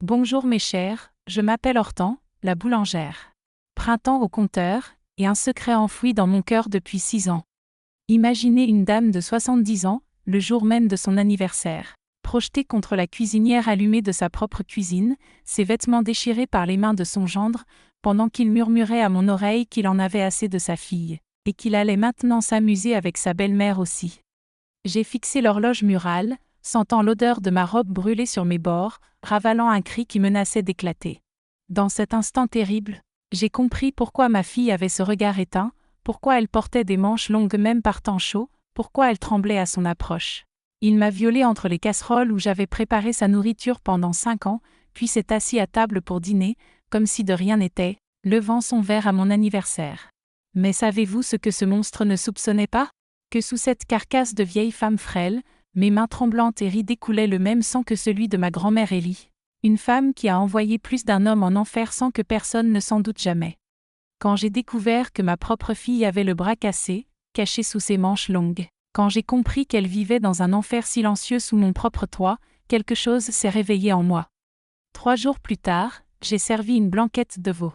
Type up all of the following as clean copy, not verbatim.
Bonjour mes chers, je m'appelle Hortense, la boulangère. Printemps au compteur, et un secret enfoui dans mon cœur depuis 6 ans. Imaginez une dame de 70 ans, le jour même de son anniversaire, projetée contre la cuisinière allumée de sa propre cuisine, ses vêtements déchirés par les mains de son gendre, pendant qu'il murmurait à mon oreille qu'il en avait assez de sa fille, et qu'il allait maintenant s'amuser avec sa belle-mère aussi. J'ai fixé l'horloge murale, sentant l'odeur de ma robe brûlée sur mes bords, ravalant un cri qui menaçait d'éclater. Dans cet instant terrible, j'ai compris pourquoi ma fille avait ce regard éteint, pourquoi elle portait des manches longues même par temps chaud, pourquoi elle tremblait à son approche. Il m'a violée entre les casseroles où j'avais préparé sa nourriture pendant 5 ans, puis s'est assis à table pour dîner, comme si de rien n'était, levant son verre à mon anniversaire. Mais savez-vous ce que ce monstre ne soupçonnait pas? Que sous cette carcasse de vieille femme frêle, mes mains tremblantes et ridées coulaient le même sang que celui de ma grand-mère Élie. Une femme qui a envoyé plus d'un homme en enfer sans que personne ne s'en doute jamais. Quand j'ai découvert que ma propre fille avait le bras cassé, caché sous ses manches longues, quand j'ai compris qu'elle vivait dans un enfer silencieux sous mon propre toit, quelque chose s'est réveillé en moi. 3 jours plus tard, j'ai servi une blanquette de veau.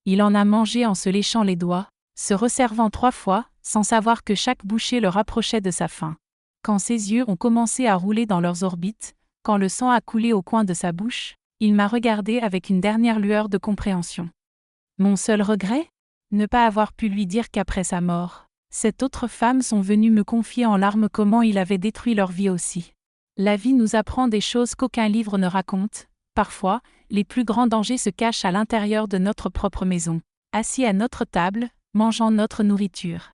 Il en a mangé en se léchant les doigts, se resservant 3 fois, sans savoir que chaque bouchée le rapprochait de sa faim. Quand ses yeux ont commencé à rouler dans leurs orbites, quand le sang a coulé au coin de sa bouche, il m'a regardé avec une dernière lueur de compréhension. Mon seul regret? Ne pas avoir pu lui dire qu'après sa mort, cette autre femme sont venues me confier en larmes comment il avait détruit leur vie aussi. La vie nous apprend des choses qu'aucun livre ne raconte. Parfois, les plus grands dangers se cachent à l'intérieur de notre propre maison, assis à notre table, mangeant notre nourriture.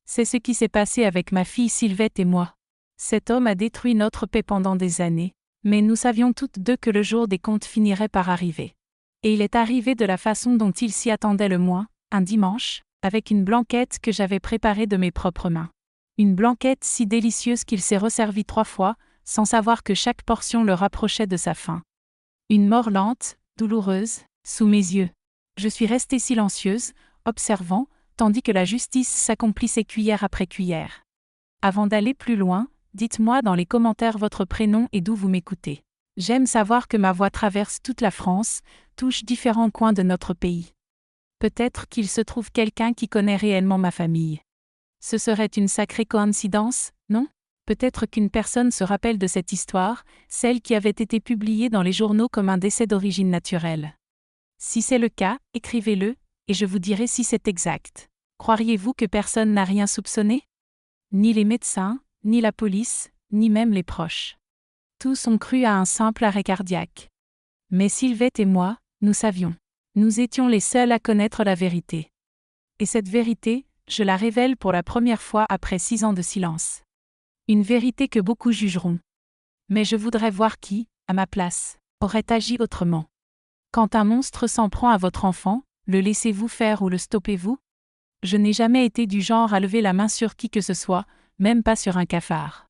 C'est ce qui s'est passé avec ma fille Sylvette et moi. Cet homme a détruit notre paix pendant des années, mais nous savions toutes deux que le jour des comptes finirait par arriver. Et il est arrivé de la façon dont il s'y attendait le moins, un dimanche, avec une blanquette que j'avais préparée de mes propres mains. Une blanquette si délicieuse qu'il s'est resservi 3 fois, sans savoir que chaque portion le rapprochait de sa faim. Une mort lente, douloureuse, sous mes yeux. Je suis restée silencieuse, observant, tandis que la justice s'accomplissait cuillère après cuillère. Avant d'aller plus loin, dites-moi dans les commentaires votre prénom et d'où vous m'écoutez. J'aime savoir que ma voix traverse toute la France, touche différents coins de notre pays. Peut-être qu'il se trouve quelqu'un qui connaît réellement ma famille. Ce serait une sacrée coïncidence, non? Peut-être qu'une personne se rappelle de cette histoire, celle qui avait été publiée dans les journaux comme un décès d'origine naturelle. Si c'est le cas, écrivez-le, et je vous dirai si c'est exact. Croiriez-vous que personne n'a rien soupçonné? Ni les médecins, ni la police, ni même les proches. Tous ont cru à un simple arrêt cardiaque. Mais Sylvette et moi, nous savions. Nous étions les seuls à connaître la vérité. Et cette vérité, je la révèle pour la première fois après 6 ans de silence. Une vérité que beaucoup jugeront. Mais je voudrais voir qui, à ma place, aurait agi autrement. Quand un monstre s'en prend à votre enfant, le laissez-vous faire ou le stoppez-vous? Je n'ai jamais été du genre à lever la main sur qui que ce soit, même pas sur un cafard.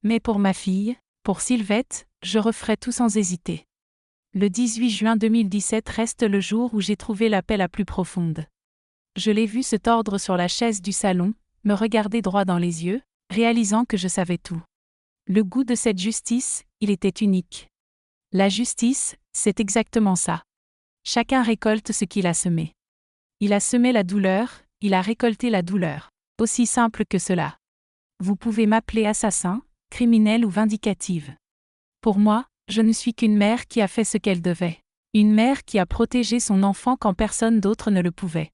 Mais pour ma fille, pour Sylvette, je referai tout sans hésiter. Le 18 juin 2017 reste le jour où j'ai trouvé la paix la plus profonde. Je l'ai vue se tordre sur la chaise du salon, me regarder droit dans les yeux, réalisant que je savais tout. Le goût de cette justice, il était unique. La justice, c'est exactement ça. Chacun récolte ce qu'il a semé. Il a semé la douleur, il a récolté la douleur. Aussi simple que cela. Vous pouvez m'appeler assassin, criminel ou vindicative. Pour moi, je ne suis qu'une mère qui a fait ce qu'elle devait. Une mère qui a protégé son enfant quand personne d'autre ne le pouvait.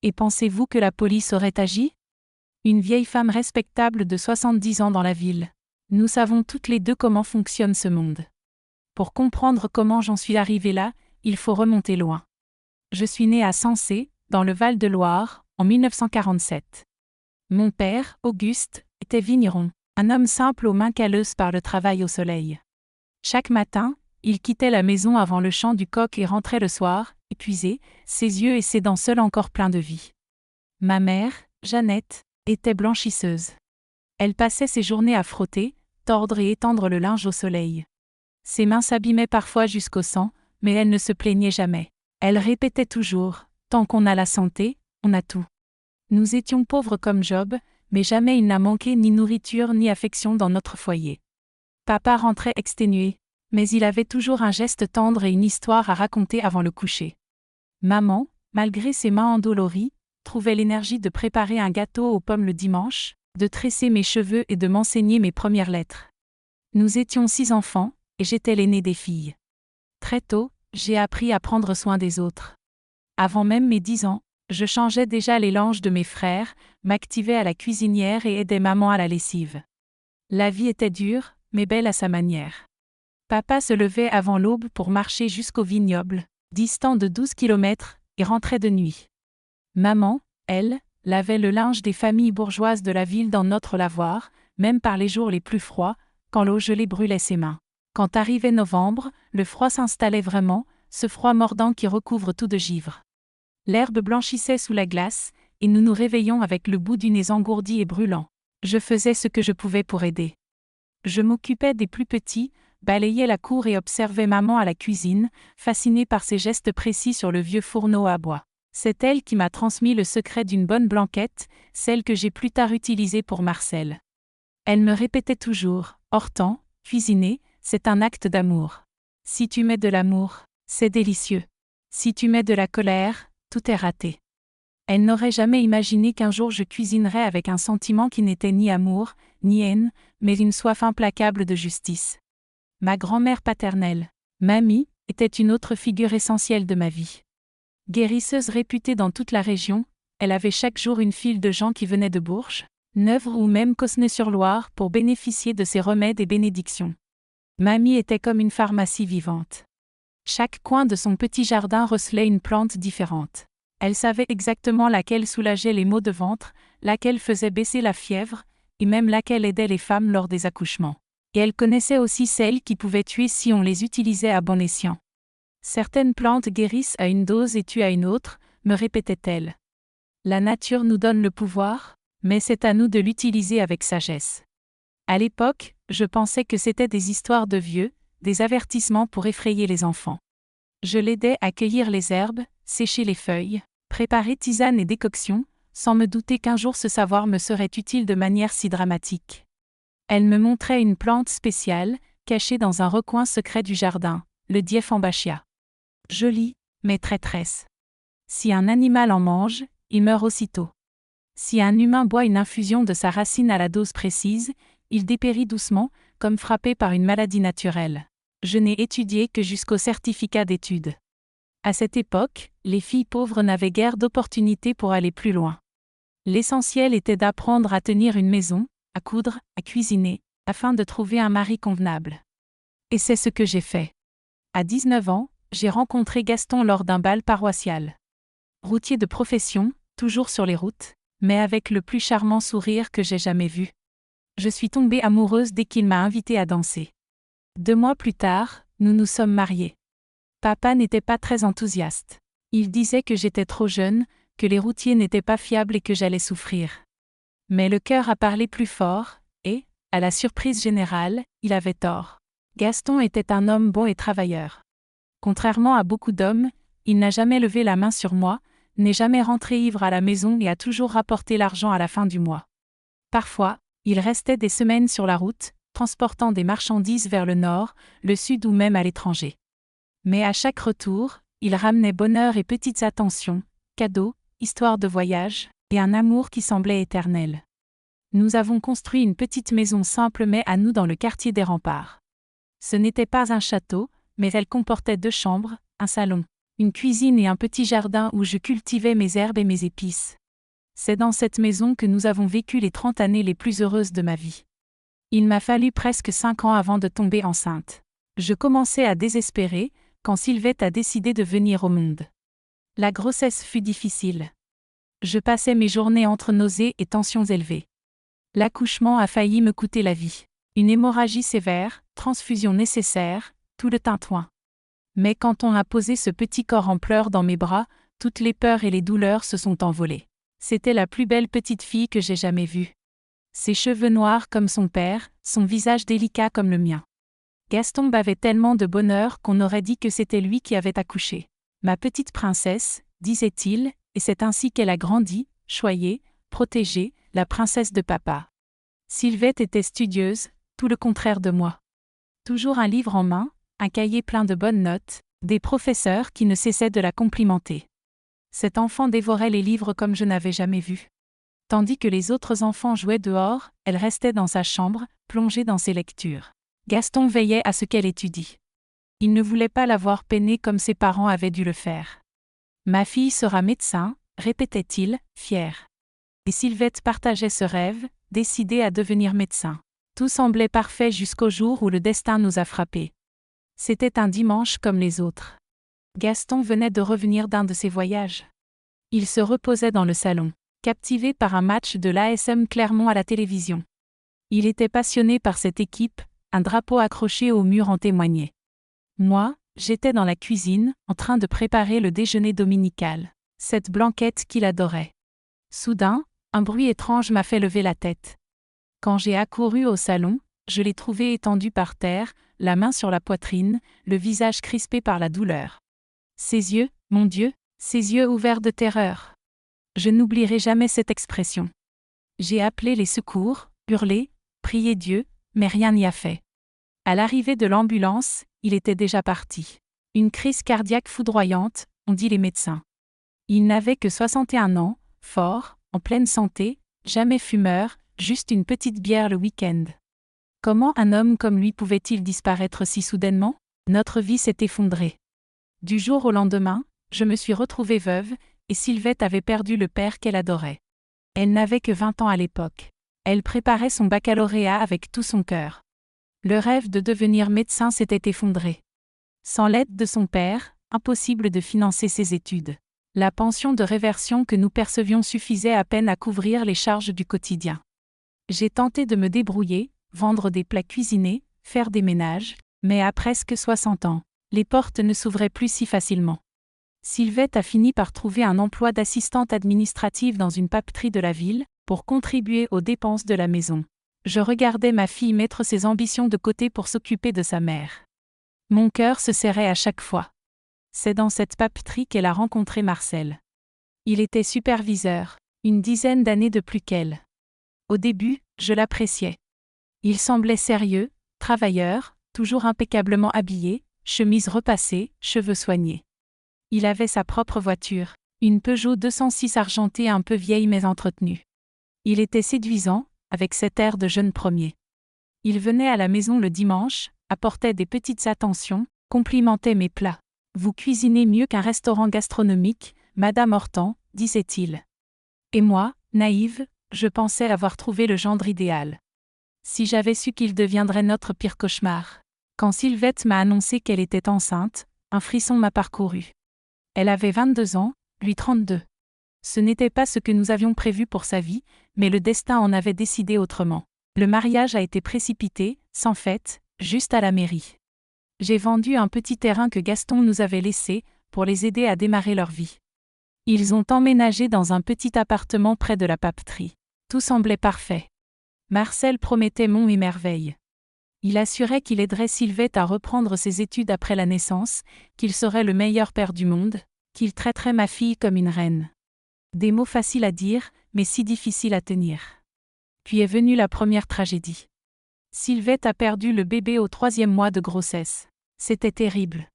Et pensez-vous que la police aurait agi? Une vieille femme respectable de 70 ans dans la ville. Nous savons toutes les deux comment fonctionne ce monde. Pour comprendre comment j'en suis arrivée là, il faut remonter loin. Je suis née à Sensé, dans le Val-de-Loire, en 1947. Mon père, Auguste, était vigneron, un homme simple aux mains calleuses par le travail au soleil. Chaque matin, il quittait la maison avant le chant du coq et rentrait le soir, épuisé, ses yeux et ses dents seuls encore pleins de vie. Ma mère, Jeannette, était blanchisseuse. Elle passait ses journées à frotter, tordre et étendre le linge au soleil. Ses mains s'abîmaient parfois jusqu'au sang, mais elle ne se plaignait jamais. Elle répétait toujours, « Tant qu'on a la santé, on a tout ». Nous étions pauvres comme Job, mais jamais il n'a manqué ni nourriture ni affection dans notre foyer. Papa rentrait exténué, Mais il avait toujours un geste tendre et une histoire à raconter avant le coucher. Maman, malgré ses mains endolories, trouvait l'énergie de préparer un gâteau aux pommes le dimanche, de tresser mes cheveux et de m'enseigner mes premières lettres. Nous étions 6 enfants, et j'étais l'aînée des filles. Très tôt, j'ai appris à prendre soin des autres. Avant même mes 10 ans, je changeais déjà les langes de mes frères, m'activais à la cuisinière et aidais maman à la lessive. La vie était dure, mais belle à sa manière. Papa se levait avant l'aube pour marcher jusqu'au vignoble, distant de 12 kilomètres, et rentrait de nuit. Maman, elle, lavait le linge des familles bourgeoises de la ville dans notre lavoir, même par les jours les plus froids, quand l'eau gelée brûlait ses mains. Quand arrivait novembre, le froid s'installait vraiment, ce froid mordant qui recouvre tout de givre. L'herbe blanchissait sous la glace, et nous nous réveillions avec le bout du nez engourdi et brûlant. Je faisais ce que je pouvais pour aider. Je m'occupais des plus petits, balayais la cour et observais maman à la cuisine, fascinée par ses gestes précis sur le vieux fourneau à bois. C'est elle qui m'a transmis le secret d'une bonne blanquette, celle que j'ai plus tard utilisée pour Marcel. Elle me répétait toujours, « Hortense, cuisiner, c'est un acte d'amour. Si tu mets de l'amour, c'est délicieux. Si tu mets de la colère, tout est raté. » Elle n'aurait jamais imaginé qu'un jour je cuisinerais avec un sentiment qui n'était ni amour, ni haine, mais une soif implacable de justice. Ma grand-mère paternelle, Mamie, était une autre figure essentielle de ma vie. Guérisseuse réputée dans toute la région, elle avait chaque jour une file de gens qui venaient de Bourges, Nevers ou même Cosne-sur-Loire pour bénéficier de ses remèdes et bénédictions. Mamie était comme une pharmacie vivante. Chaque coin de son petit jardin recelait une plante différente. Elle savait exactement laquelle soulageait les maux de ventre, laquelle faisait baisser la fièvre, et même laquelle aidait les femmes lors des accouchements. Et elle connaissait aussi celles qui pouvaient tuer si on les utilisait à bon escient. Certaines plantes guérissent à une dose et tuent à une autre, me répétait-elle. La nature nous donne le pouvoir, mais c'est à nous de l'utiliser avec sagesse. À l'époque, je pensais que c'était des histoires de vieux, des avertissements pour effrayer les enfants. Je l'aidais à cueillir les herbes, sécher les feuilles, préparer tisanes et décoctions, sans me douter qu'un jour ce savoir me serait utile de manière si dramatique. Elle me montrait une plante spéciale, cachée dans un recoin secret du jardin, le Dieffenbachia. Jolie, mais traîtresse. Si un animal en mange, il meurt aussitôt. Si un humain boit une infusion de sa racine à la dose précise, il dépérit doucement, comme frappé par une maladie naturelle. Je n'ai étudié que jusqu'au certificat d'études. À cette époque, les filles pauvres n'avaient guère d'opportunités pour aller plus loin. L'essentiel était d'apprendre à tenir une maison, à coudre, à cuisiner, afin de trouver un mari convenable. Et c'est ce que j'ai fait. À 19 ans, j'ai rencontré Gaston lors d'un bal paroissial. Routier de profession, toujours sur les routes, mais avec le plus charmant sourire que j'ai jamais vu. Je suis tombée amoureuse dès qu'il m'a invitée à danser. 2 mois plus tard, nous nous sommes mariés. Papa n'était pas très enthousiaste. Il disait que j'étais trop jeune, que les routiers n'étaient pas fiables et que j'allais souffrir. Mais le cœur a parlé plus fort, et, à la surprise générale, il avait tort. Gaston était un homme bon et travailleur. Contrairement à beaucoup d'hommes, il n'a jamais levé la main sur moi, n'est jamais rentré ivre à la maison et a toujours rapporté l'argent à la fin du mois. Parfois, il restait des semaines sur la route, transportant des marchandises vers le nord, le sud ou même à l'étranger. Mais à chaque retour, il ramenait bonheur et petites attentions, cadeaux, histoires de voyage, et un amour qui semblait éternel. Nous avons construit une petite maison simple mais à nous dans le quartier des Remparts. Ce n'était pas un château, mais elle comportait 2 chambres, un salon, une cuisine et un petit jardin où je cultivais mes herbes et mes épices. C'est dans cette maison que nous avons vécu les 30 années les plus heureuses de ma vie. Il m'a fallu presque 5 ans avant de tomber enceinte. Je commençais à désespérer, quand Sylvette a décidé de venir au monde. La grossesse fut difficile. Je passais mes journées entre nausées et tensions élevées. L'accouchement a failli me coûter la vie. Une hémorragie sévère, transfusion nécessaire, tout le tintouin. Mais quand on a posé ce petit corps en pleurs dans mes bras, toutes les peurs et les douleurs se sont envolées. C'était la plus belle petite fille que j'ai jamais vue. Ses cheveux noirs comme son père, son visage délicat comme le mien. Gaston bavait tellement de bonheur qu'on aurait dit que c'était lui qui avait accouché. Ma petite princesse, disait-il, et c'est ainsi qu'elle a grandi, choyée, protégée, la princesse de papa. Sylvette était studieuse, tout le contraire de moi. Toujours un livre en main, un cahier plein de bonnes notes, des professeurs qui ne cessaient de la complimenter. Cet enfant dévorait les livres comme je n'avais jamais vu. Tandis que les autres enfants jouaient dehors, elle restait dans sa chambre, plongée dans ses lectures. Gaston veillait à ce qu'elle étudie. Il ne voulait pas la voir peiner comme ses parents avaient dû le faire. « Ma fille sera médecin », répétait-il, fier. Et Sylvette partageait ce rêve, décidée à devenir médecin. Tout semblait parfait jusqu'au jour où le destin nous a frappés. C'était un dimanche comme les autres. Gaston venait de revenir d'un de ses voyages. Il se reposait dans le salon, captivé par un match de l'ASM Clermont à la télévision. Il était passionné par cette équipe, un drapeau accroché au mur en témoignait. Moi, j'étais dans la cuisine, en train de préparer le déjeuner dominical, cette blanquette qu'il adorait. Soudain, un bruit étrange m'a fait lever la tête. Quand j'ai accouru au salon, je l'ai trouvé étendu par terre, la main sur la poitrine, le visage crispé par la douleur. Ses yeux, mon Dieu, ses yeux ouverts de terreur. Je n'oublierai jamais cette expression. J'ai appelé les secours, hurlé, prié Dieu, mais rien n'y a fait. À l'arrivée de l'ambulance, il était déjà parti. Une crise cardiaque foudroyante, ont dit les médecins. Il n'avait que 61 ans, fort, en pleine santé, jamais fumeur, juste une petite bière le week-end. Comment un homme comme lui pouvait-il disparaître si soudainement ? Notre vie s'est effondrée. Du jour au lendemain, je me suis retrouvée veuve, et Sylvette avait perdu le père qu'elle adorait. Elle n'avait que 20 ans à l'époque. Elle préparait son baccalauréat avec tout son cœur. Le rêve de devenir médecin s'était effondré. Sans l'aide de son père, impossible de financer ses études. La pension de réversion que nous percevions suffisait à peine à couvrir les charges du quotidien. J'ai tenté de me débrouiller, vendre des plats cuisinés, faire des ménages, mais à presque 60 ans, les portes ne s'ouvraient plus si facilement. Sylvette a fini par trouver un emploi d'assistante administrative dans une papeterie de la ville, pour contribuer aux dépenses de la maison. Je regardais ma fille mettre ses ambitions de côté pour s'occuper de sa mère. Mon cœur se serrait à chaque fois. C'est dans cette papeterie qu'elle a rencontré Marcel. Il était superviseur, une dizaine d'années de plus qu'elle. Au début, je l'appréciais. Il semblait sérieux, travailleur, toujours impeccablement habillé, chemise repassée, cheveux soignés. Il avait sa propre voiture, une Peugeot 206 argentée un peu vieille mais entretenue. Il était séduisant, avec cet air de jeune premier. Il venait à la maison le dimanche, apportait des petites attentions, complimentait mes plats. « Vous cuisinez mieux qu'un restaurant gastronomique, Madame Hortan », disait-il. Et moi, naïve, je pensais avoir trouvé le gendre idéal. Si j'avais su qu'il deviendrait notre pire cauchemar. Quand Sylvette m'a annoncé qu'elle était enceinte, un frisson m'a parcouru. Elle avait 22 ans, lui 32. Ce n'était pas ce que nous avions prévu pour sa vie, mais le destin en avait décidé autrement. Le mariage a été précipité, sans fête, juste à la mairie. J'ai vendu un petit terrain que Gaston nous avait laissé, pour les aider à démarrer leur vie. Ils ont emménagé dans un petit appartement près de la papeterie. Tout semblait parfait. Marcel promettait monts et merveilles. Il assurait qu'il aiderait Sylvette à reprendre ses études après la naissance, qu'il serait le meilleur père du monde, qu'il traiterait ma fille comme une reine. Des mots faciles à dire, mais si difficiles à tenir. Puis est venue la première tragédie. Sylvette a perdu le bébé au 3e mois de grossesse. C'était terrible.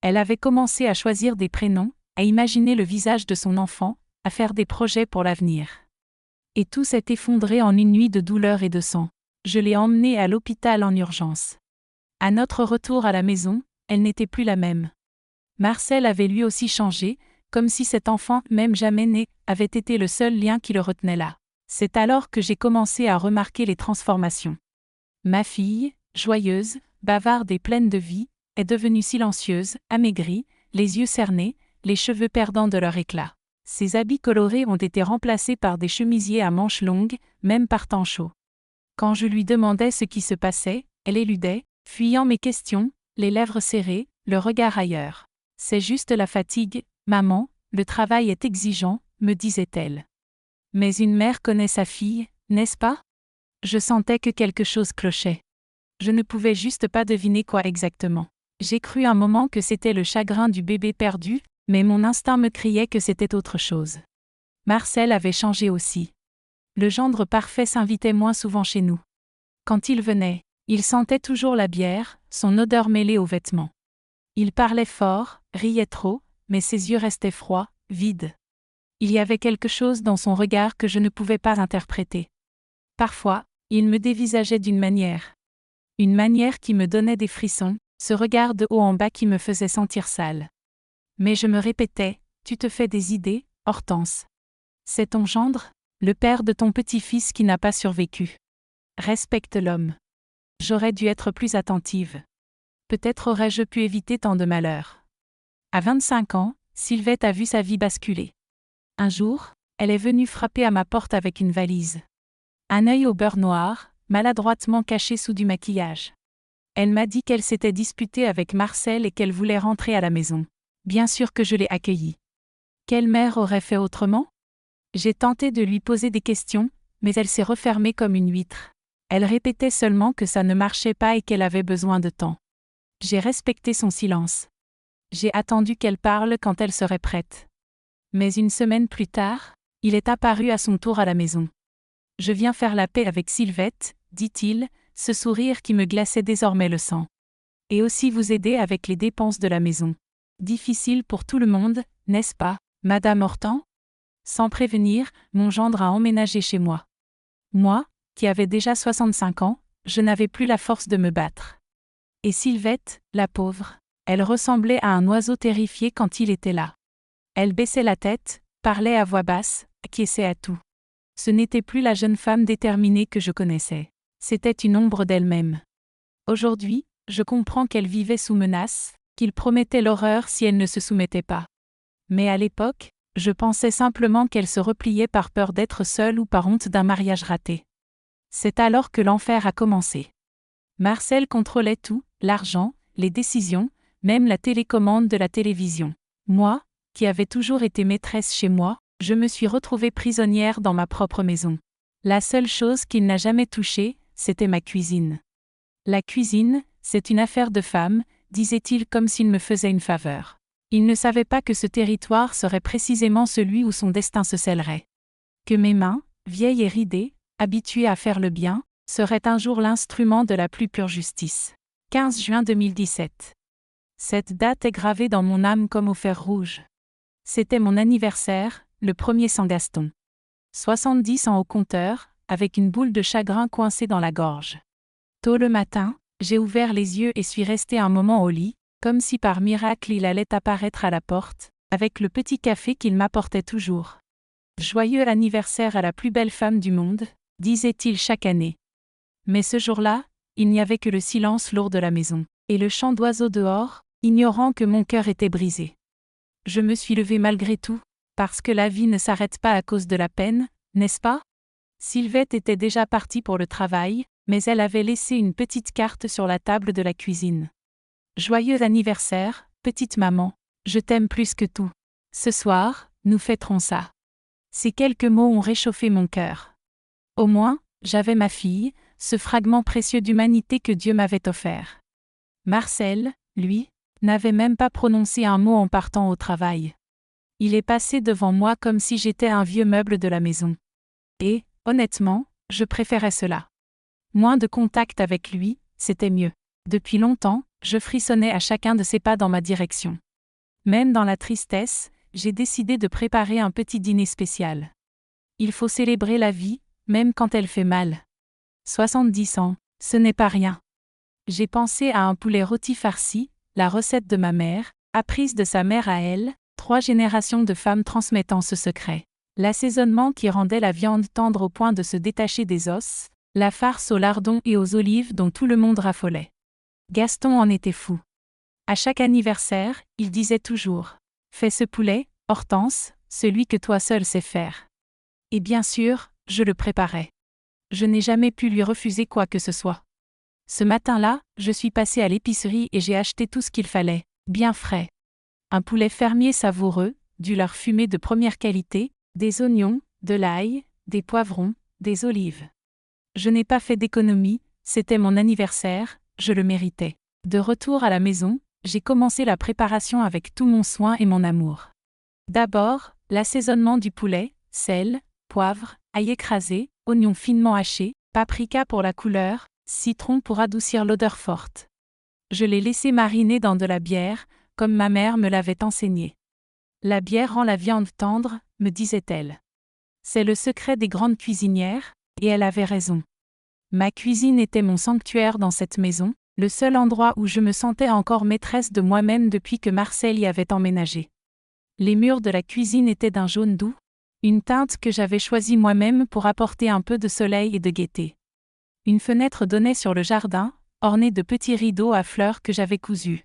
Elle avait commencé à choisir des prénoms, à imaginer le visage de son enfant, à faire des projets pour l'avenir. Et tout s'est effondré en une nuit de douleur et de sang. Je l'ai emmenée à l'hôpital en urgence. À notre retour à la maison, elle n'était plus la même. Marcel avait lui aussi changé, comme si cet enfant, même jamais né, avait été le seul lien qui le retenait là. C'est alors que j'ai commencé à remarquer les transformations. Ma fille, joyeuse, bavarde et pleine de vie, est devenue silencieuse, amaigrie, les yeux cernés, les cheveux perdant de leur éclat. Ses habits colorés ont été remplacés par des chemisiers à manches longues, même par temps chaud. Quand je lui demandais ce qui se passait, elle éludait, fuyant mes questions, les lèvres serrées, le regard ailleurs. « C'est juste la fatigue, maman, le travail est exigeant », me disait-elle. Mais une mère connaît sa fille, n'est-ce pas ? Je sentais que quelque chose clochait. Je ne pouvais juste pas deviner quoi exactement. J'ai cru un moment que c'était le chagrin du bébé perdu, mais mon instinct me criait que c'était autre chose. Marcel avait changé aussi. Le gendre parfait s'invitait moins souvent chez nous. Quand il venait, Il sentait toujours la bière, son odeur mêlée aux vêtements. Il parlait fort, riait trop, mais ses yeux restaient froids, vides. Il y avait quelque chose dans son regard que je ne pouvais pas interpréter. Parfois, il me dévisageait d'une manière. Une manière qui me donnait des frissons, ce regard de haut en bas qui me faisait sentir sale. Mais je me répétais, tu te fais des idées, Hortense. C'est ton gendre, le père de ton petit-fils qui n'a pas survécu. Respecte l'homme. J'aurais dû être plus attentive. Peut-être aurais-je pu éviter tant de malheurs. À 25 ans, Sylvette a vu sa vie basculer. Un jour, elle est venue frapper à ma porte avec une valise. Un œil au beurre noir, maladroitement caché sous du maquillage. Elle m'a dit qu'elle s'était disputée avec Marcel et qu'elle voulait rentrer à la maison. Bien sûr que je l'ai accueillie. Quelle mère aurait fait autrement? J'ai tenté de lui poser des questions, mais elle s'est refermée comme une huître. Elle répétait seulement que ça ne marchait pas et qu'elle avait besoin de temps. J'ai respecté son silence. J'ai attendu qu'elle parle quand elle serait prête. Mais une semaine plus tard, il est apparu à son tour à la maison. Je viens faire la paix avec Sylvette, dit-il, ce sourire qui me glaçait désormais le sang. Et aussi vous aider avec les dépenses de la maison. Difficile pour tout le monde, n'est-ce pas, Madame Hortense? Sans prévenir, mon gendre a emménagé chez moi. Moi, qui avais déjà 65 ans, je n'avais plus la force de me battre. Et Sylvette, la pauvre, elle ressemblait à un oiseau terrifié quand il était là. Elle baissait la tête, parlait à voix basse, acquiesçait à tout. Ce n'était plus la jeune femme déterminée que je connaissais. C'était une ombre d'elle-même. Aujourd'hui, je comprends qu'elle vivait sous menace, qu'il promettait l'horreur si elle ne se soumettait pas. Mais à l'époque, je pensais simplement qu'elle se repliait par peur d'être seule ou par honte d'un mariage raté. C'est alors que l'enfer a commencé. Marcel contrôlait tout, l'argent, les décisions, même la télécommande de la télévision. Moi, qui avais toujours été maîtresse chez moi, je me suis retrouvée prisonnière dans ma propre maison. La seule chose qu'il n'a jamais touchée, c'était ma cuisine. La cuisine, c'est une affaire de femme, disait-il comme s'il me faisait une faveur. Il ne savait pas que ce territoire serait précisément celui où son destin se scellerait. Que mes mains, vieilles et ridées, habituées à faire le bien, seraient un jour l'instrument de la plus pure justice. 15 juin 2017. Cette date est gravée dans mon âme comme au fer rouge. C'était mon anniversaire, le 1er San Gaston. 70 ans au compteur, avec une boule de chagrin coincée dans la gorge. Tôt le matin, j'ai ouvert les yeux et suis restée un moment au lit, comme si par miracle il allait apparaître à la porte, avec le petit café qu'il m'apportait toujours. Joyeux anniversaire à la plus belle femme du monde, disait-il chaque année. Mais ce jour-là, il n'y avait que le silence lourd de la maison, et le chant d'oiseaux dehors, ignorant que mon cœur était brisé. Je me suis levée malgré tout, parce que la vie ne s'arrête pas à cause de la peine, n'est-ce pas? Sylvette était déjà partie pour le travail, mais elle avait laissé une petite carte sur la table de la cuisine. Joyeux anniversaire, petite maman, je t'aime plus que tout. Ce soir, nous fêterons ça. Ces quelques mots ont réchauffé mon cœur. Au moins, j'avais ma fille, ce fragment précieux d'humanité que Dieu m'avait offert. Marcel, lui, n'avait même pas prononcé un mot en partant au travail. Il est passé devant moi comme si j'étais un vieux meuble de la maison. Et, honnêtement, je préférais cela. Moins de contact avec lui, c'était mieux. Depuis longtemps, je frissonnais à chacun de ses pas dans ma direction. Même dans la tristesse, j'ai décidé de préparer un petit dîner spécial. Il faut célébrer la vie, même quand elle fait mal. 70 ans, ce n'est pas rien. J'ai pensé à un poulet rôti farci, la recette de ma mère, apprise de sa mère à elle, 3 générations de femmes transmettant ce secret. L'assaisonnement qui rendait la viande tendre au point de se détacher des os, la farce au lardon et aux olives dont tout le monde raffolait. Gaston en était fou. À chaque anniversaire, il disait toujours « Fais ce poulet, Hortense, celui que toi seule sais faire. » Et bien sûr, je le préparais. Je n'ai jamais pu lui refuser quoi que ce soit. Ce matin-là, je suis passée à l'épicerie et j'ai acheté tout ce qu'il fallait, bien frais. Un poulet fermier savoureux, du lard fumé de première qualité, des oignons, de l'ail, des poivrons, des olives. Je n'ai pas fait d'économie, c'était mon anniversaire, je le méritais. De retour à la maison, j'ai commencé la préparation avec tout mon soin et mon amour. D'abord, l'assaisonnement du poulet, sel, poivre, ail écrasé, oignons finement hachés, paprika pour la couleur, Citron pour adoucir l'odeur forte. Je l'ai laissé mariner dans de la bière, comme ma mère me l'avait enseigné. La bière rend la viande tendre, me disait-elle. C'est le secret des grandes cuisinières, et elle avait raison. Ma cuisine était mon sanctuaire dans cette maison, le seul endroit où je me sentais encore maîtresse de moi-même depuis que Marcel y avait emménagé. Les murs de la cuisine étaient d'un jaune doux, une teinte que j'avais choisie moi-même pour apporter un peu de soleil et de gaieté. Une fenêtre donnait sur le jardin, ornée de petits rideaux à fleurs que j'avais cousus.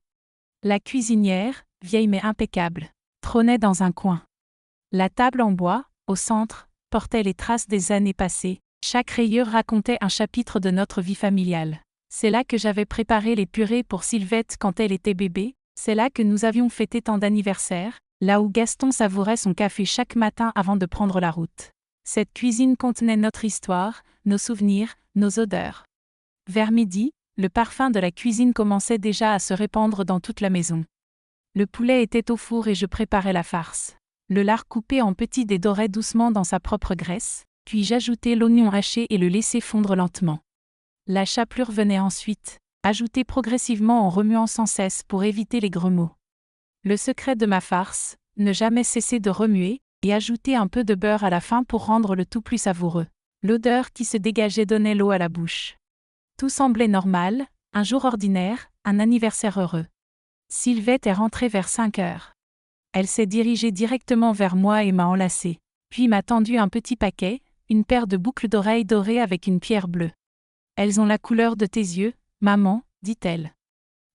La cuisinière, vieille mais impeccable, trônait dans un coin. La table en bois, au centre, portait les traces des années passées, chaque rayure racontait un chapitre de notre vie familiale. C'est là que j'avais préparé les purées pour Sylvette quand elle était bébé, c'est là que nous avions fêté tant d'anniversaires, là où Gaston savourait son café chaque matin avant de prendre la route. Cette cuisine contenait notre histoire, nos souvenirs, nos odeurs. Vers midi, le parfum de la cuisine commençait déjà à se répandre dans toute la maison. Le poulet était au four et je préparais la farce. Le lard coupé en petits dés dorait doucement dans sa propre graisse, puis j'ajoutais l'oignon haché et le laissais fondre lentement. La chapelure venait ensuite, ajoutée progressivement en remuant sans cesse pour éviter les grelots. Le secret de ma farce, ne jamais cesser de remuer, et ajouter un peu de beurre à la fin pour rendre le tout plus savoureux. L'odeur qui se dégageait donnait l'eau à la bouche. Tout semblait normal, un jour ordinaire, un anniversaire heureux. Sylvette est rentrée vers 5 heures. Elle s'est dirigée directement vers moi et m'a enlacée, puis m'a tendu un petit paquet, une paire de boucles d'oreilles dorées avec une pierre bleue. Elles ont la couleur de tes yeux, maman, dit-elle.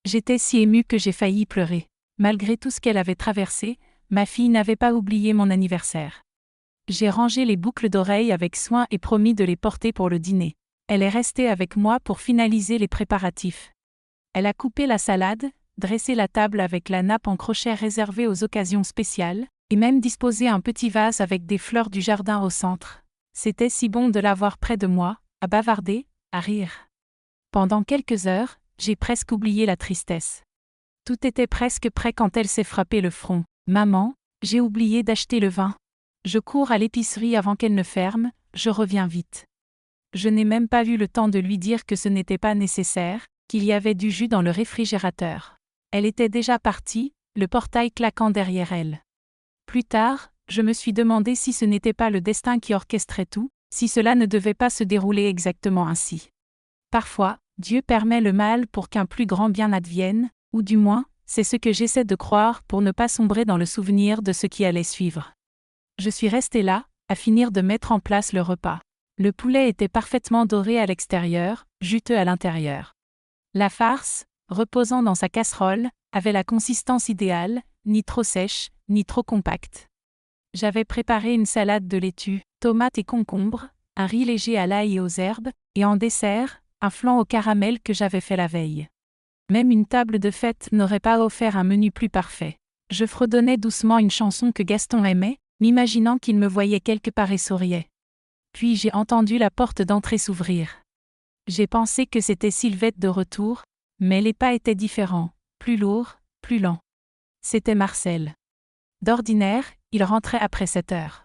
J'étais si émue que j'ai failli pleurer. Malgré tout ce qu'elle avait traversé, ma fille n'avait pas oublié mon anniversaire. J'ai rangé les boucles d'oreilles avec soin et promis de les porter pour le dîner. Elle est restée avec moi pour finaliser les préparatifs. Elle a coupé la salade, dressé la table avec la nappe en crochet réservée aux occasions spéciales, et même disposé un petit vase avec des fleurs du jardin au centre. C'était si bon de l'avoir près de moi, à bavarder, à rire. Pendant quelques heures, j'ai presque oublié la tristesse. Tout était presque prêt quand elle s'est frappé le front. « Maman, j'ai oublié d'acheter le vin. Je cours à l'épicerie avant qu'elle ne ferme, je reviens vite. » Je n'ai même pas eu le temps de lui dire que ce n'était pas nécessaire, qu'il y avait du jus dans le réfrigérateur. Elle était déjà partie, le portail claquant derrière elle. Plus tard, je me suis demandé si ce n'était pas le destin qui orchestrait tout, si cela ne devait pas se dérouler exactement ainsi. Parfois, Dieu permet le mal pour qu'un plus grand bien advienne, ou du moins, c'est ce que j'essaie de croire pour ne pas sombrer dans le souvenir de ce qui allait suivre. Je suis restée là, à finir de mettre en place le repas. Le poulet était parfaitement doré à l'extérieur, juteux à l'intérieur. La farce, reposant dans sa casserole, avait la consistance idéale, ni trop sèche, ni trop compacte. J'avais préparé une salade de laitue, tomates et concombres, un riz léger à l'ail et aux herbes, et en dessert, un flan au caramel que j'avais fait la veille. Même une table de fête n'aurait pas offert un menu plus parfait. Je fredonnais doucement une chanson que Gaston aimait, m'imaginant qu'il me voyait quelque part et souriait. Puis j'ai entendu la porte d'entrée s'ouvrir. J'ai pensé que c'était Sylvette de retour, mais les pas étaient différents, plus lourds, plus lents. C'était Marcel. D'ordinaire, il rentrait après 7 heures.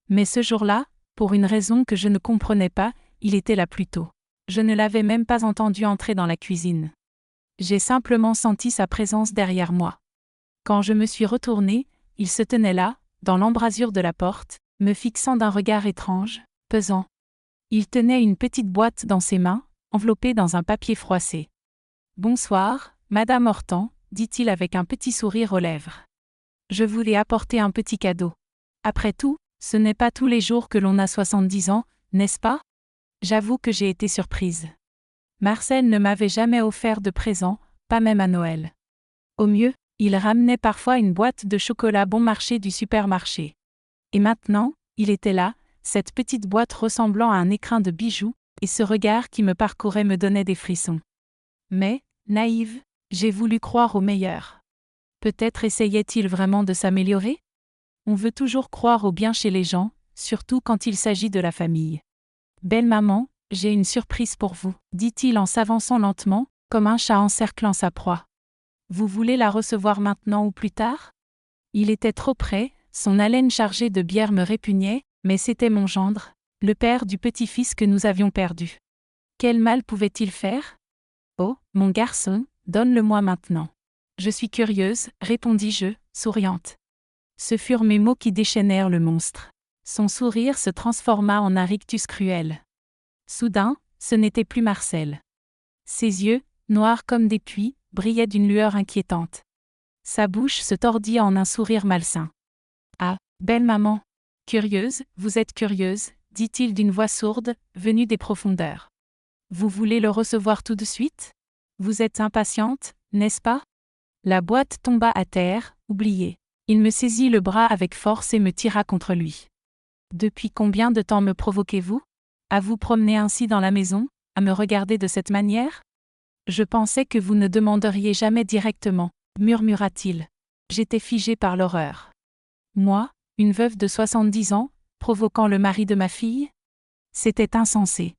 Mais ce jour-là, pour une raison que je ne comprenais pas, il était là plus tôt. Je ne l'avais même pas entendu entrer dans la cuisine. J'ai simplement senti sa présence derrière moi. Quand je me suis retournée, il se tenait là, dans l'embrasure de la porte, me fixant d'un regard étrange, pesant. Il tenait une petite boîte dans ses mains, enveloppée dans un papier froissé. « Bonsoir, Madame Hortan », dit-il avec un petit sourire aux lèvres. Je voulais apporter un petit cadeau. Après tout, ce n'est pas tous les jours que l'on a 70 ans, n'est-ce pas? J'avoue que j'ai été surprise. Marcel ne m'avait jamais offert de présent, pas même à Noël. Au mieux, il ramenait parfois une boîte de chocolat bon marché du supermarché. Et maintenant, il était là, cette petite boîte ressemblant à un écrin de bijoux, et ce regard qui me parcourait me donnait des frissons. Mais, naïve, j'ai voulu croire au meilleur. Peut-être essayait-il vraiment de s'améliorer? On veut toujours croire au bien chez les gens, surtout quand il s'agit de la famille. « Belle maman, j'ai une surprise pour vous, » dit-il en s'avançant lentement, comme un chat encerclant sa proie. « Vous voulez la recevoir maintenant ou plus tard? » Il était trop près, son haleine chargée de bière me répugnait, mais c'était mon gendre, le père du petit-fils que nous avions perdu. « Quel mal pouvait-il faire? Oh, mon garçon, donne-le-moi maintenant. Je suis curieuse, répondis-je, souriante. Ce furent mes mots qui déchaînèrent le monstre. Son sourire se transforma en un rictus cruel. Soudain, ce n'était plus Marcel. Ses yeux, noirs comme des puits, brillaient d'une lueur inquiétante. Sa bouche se tordit en un sourire malsain. Ah, belle maman. Curieuse, vous êtes curieuse, dit-il d'une voix sourde, venue des profondeurs. Vous voulez le recevoir tout de suite? Vous êtes impatiente, n'est-ce pas? La boîte tomba à terre, oubliée. Il me saisit le bras avec force et me tira contre lui. Depuis combien de temps me provoquez-vous? À vous promener ainsi dans la maison, à me regarder de cette manière? Je pensais que vous ne demanderiez jamais directement, murmura-t-il. J'étais figée par l'horreur. Moi, une veuve de 70 ans, provoquant le mari de ma fille? C'était insensé.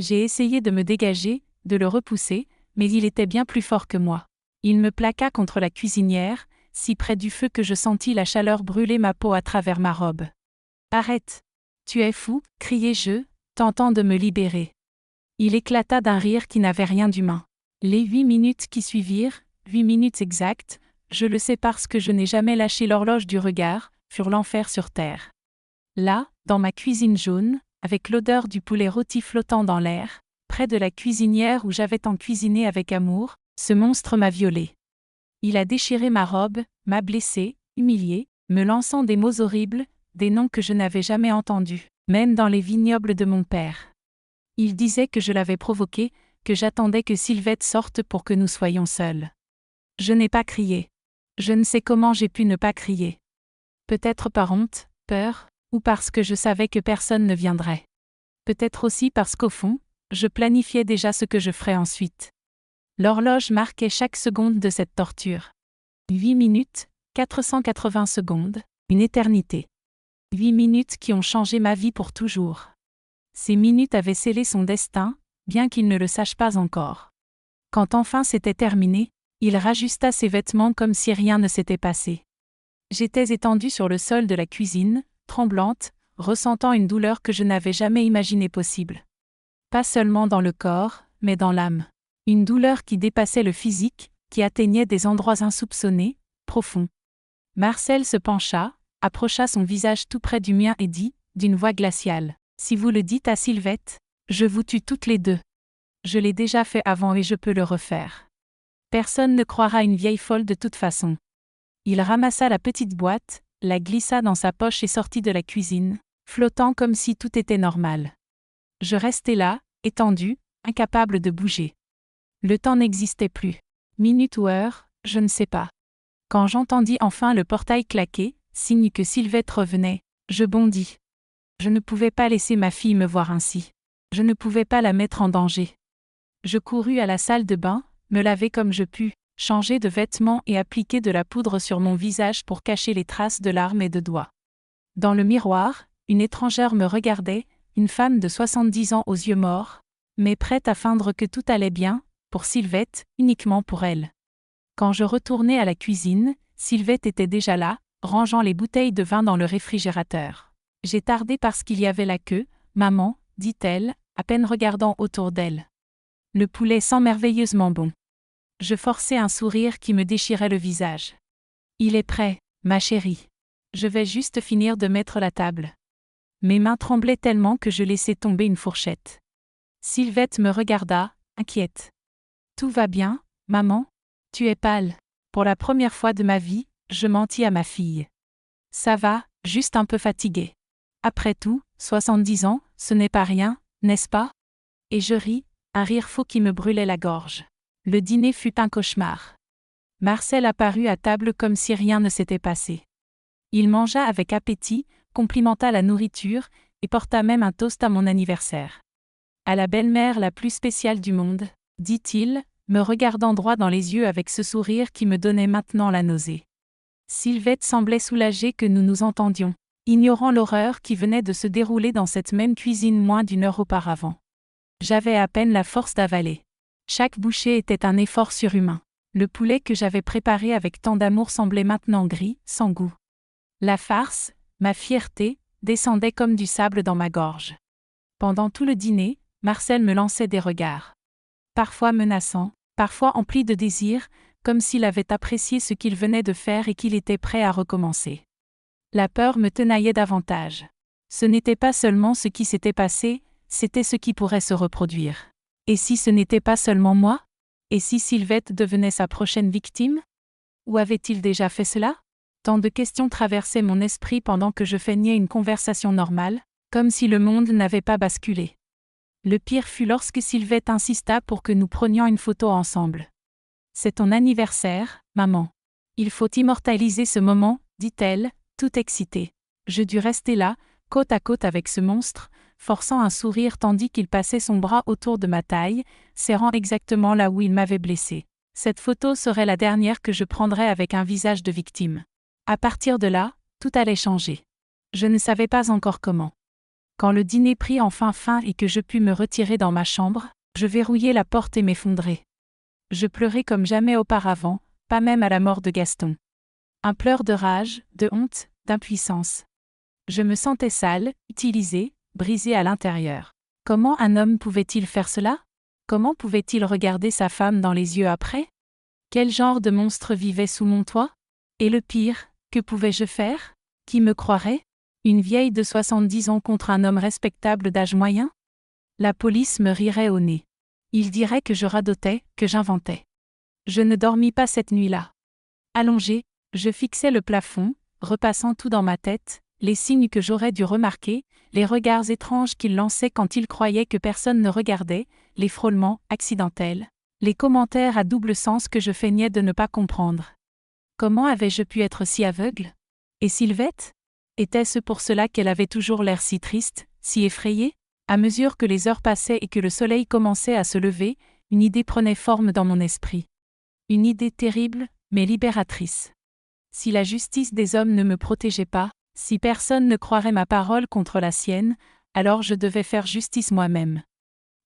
J'ai essayé de me dégager, de le repousser, mais il était bien plus fort que moi. Il me plaqua contre la cuisinière, si près du feu que je sentis la chaleur brûler ma peau à travers ma robe. « Arrête! Tu es fou » criai-je, tentant de me libérer. Il éclata d'un rire qui n'avait rien d'humain. Les 8 minutes qui suivirent, 8 minutes exactes, je le sais parce que je n'ai jamais lâché l'horloge du regard, furent l'enfer sur terre. Là, dans ma cuisine jaune, avec l'odeur du poulet rôti flottant dans l'air, près de la cuisinière où j'avais tant cuisiné avec amour, ce monstre m'a violée. Il a déchiré ma robe, m'a blessée, humiliée, me lançant des mots horribles, des noms que je n'avais jamais entendus, même dans les vignobles de mon père. Il disait que je l'avais provoqué, que j'attendais que Sylvette sorte pour que nous soyons seuls. Je n'ai pas crié. Je ne sais comment j'ai pu ne pas crier. Peut-être par honte, peur, ou parce que je savais que personne ne viendrait. Peut-être aussi parce qu'au fond, je planifiais déjà ce que je ferais ensuite. L'horloge marquait chaque seconde de cette torture. 8 minutes, 480 secondes, une éternité. 8 minutes qui ont changé ma vie pour toujours. Ces minutes avaient scellé son destin, bien qu'il ne le sache pas encore. Quand enfin c'était terminé, il rajusta ses vêtements comme si rien ne s'était passé. J'étais étendue sur le sol de la cuisine, tremblante, ressentant une douleur que je n'avais jamais imaginée possible. Pas seulement dans le corps, mais dans l'âme. Une douleur qui dépassait le physique, qui atteignait des endroits insoupçonnés, profonds. Marcel se pencha, approcha son visage tout près du mien et dit, d'une voix glaciale, « Si vous le dites à Sylvette, je vous tue toutes les deux. Je l'ai déjà fait avant et je peux le refaire. Personne ne croira une vieille folle de toute façon. » Il ramassa la petite boîte, la glissa dans sa poche et sortit de la cuisine, flottant comme si tout était normal. Je restais là, étendue, incapable de bouger. Le temps n'existait plus. Minute ou heure, je ne sais pas. Quand j'entendis enfin le portail claquer, signe que Sylvette revenait, je bondis. Je ne pouvais pas laisser ma fille me voir ainsi. Je ne pouvais pas la mettre en danger. Je courus à la salle de bain, me laver comme je pus, changer de vêtements et appliquer de la poudre sur mon visage pour cacher les traces de larmes et de doigts. Dans le miroir, une étrangère me regardait, une femme de 70 ans aux yeux morts, mais prête à feindre que tout allait bien, pour Sylvette, uniquement pour elle. Quand je retournai à la cuisine, Sylvette était déjà là, rangeant les bouteilles de vin dans le réfrigérateur. J'ai tardé parce qu'il y avait la queue, maman, dit-elle, à peine regardant autour d'elle. Le poulet sent merveilleusement bon. Je forçai un sourire qui me déchirait le visage. Il est prêt, ma chérie. Je vais juste finir de mettre la table. Mes mains tremblaient tellement que je laissai tomber une fourchette. Sylvette me regarda, inquiète. Tout va bien, maman? Tu es pâle. Pour la première fois de ma vie, je mentis à ma fille. Ça va, juste un peu fatiguée. Après tout, 70 ans, ce n'est pas rien, n'est-ce pas? Et je ris, un rire faux qui me brûlait la gorge. Le dîner fut un cauchemar. Marcel apparut à table comme si rien ne s'était passé. Il mangea avec appétit, complimenta la nourriture, et porta même un toast à mon anniversaire. À la belle-mère la plus spéciale du monde, dit-il, me regardant droit dans les yeux avec ce sourire qui me donnait maintenant la nausée. Sylvette semblait soulagée que nous nous entendions, ignorant l'horreur qui venait de se dérouler dans cette même cuisine moins d'une heure auparavant. J'avais à peine la force d'avaler. Chaque bouchée était un effort surhumain. Le poulet que j'avais préparé avec tant d'amour semblait maintenant gris, sans goût. La farce, ma fierté, descendait comme du sable dans ma gorge. Pendant tout le dîner, Marcel me lançait des regards. Parfois menaçants, parfois emplis de désir, comme s'il avait apprécié ce qu'il venait de faire et qu'il était prêt à recommencer. La peur me tenaillait davantage. Ce n'était pas seulement ce qui s'était passé, c'était ce qui pourrait se reproduire. Et si ce n'était pas seulement moi? Et si Sylvette devenait sa prochaine victime? Ou avait-il déjà fait cela? Tant de questions traversaient mon esprit pendant que je feignais une conversation normale, comme si le monde n'avait pas basculé. Le pire fut lorsque Sylvette insista pour que nous prenions une photo ensemble. « C'est ton anniversaire, maman. Il faut immortaliser ce moment, dit-elle, toute excitée. Je dus rester là, côte à côte avec ce monstre, forçant un sourire tandis qu'il passait son bras autour de ma taille, serrant exactement là où il m'avait blessé. Cette photo serait la dernière que je prendrais avec un visage de victime. À partir de là, tout allait changer. Je ne savais pas encore comment. Quand le dîner prit enfin fin et que je pus me retirer dans ma chambre, je verrouillai la porte et m'effondrai. Je pleurai comme jamais auparavant, pas même à la mort de Gaston. Un pleur de rage, de honte, d'impuissance. Je me sentais sale, utilisée, brisée à l'intérieur. Comment un homme pouvait-il faire cela? Comment pouvait-il regarder sa femme dans les yeux après? Quel genre de monstre vivait sous mon toit? Et le pire, que pouvais-je faire? Qui me croirait? Une vieille de 70 ans contre un homme respectable d'âge moyen? La police me rirait au nez. Il dirait que je radotais, que j'inventais. Je ne dormis pas cette nuit-là. Allongée, je fixais le plafond, repassant tout dans ma tête, les signes que j'aurais dû remarquer, les regards étranges qu'il lançait quand il croyait que personne ne regardait, les frôlements accidentels, les commentaires à double sens que je feignais de ne pas comprendre. Comment avais-je pu être si aveugle? Et Sylvette? Était-ce pour cela qu'elle avait toujours l'air si triste, si effrayée? À mesure que les heures passaient et que le soleil commençait à se lever, une idée prenait forme dans mon esprit. Une idée terrible, mais libératrice. Si la justice des hommes ne me protégeait pas, si personne ne croirait ma parole contre la sienne, alors je devais faire justice moi-même.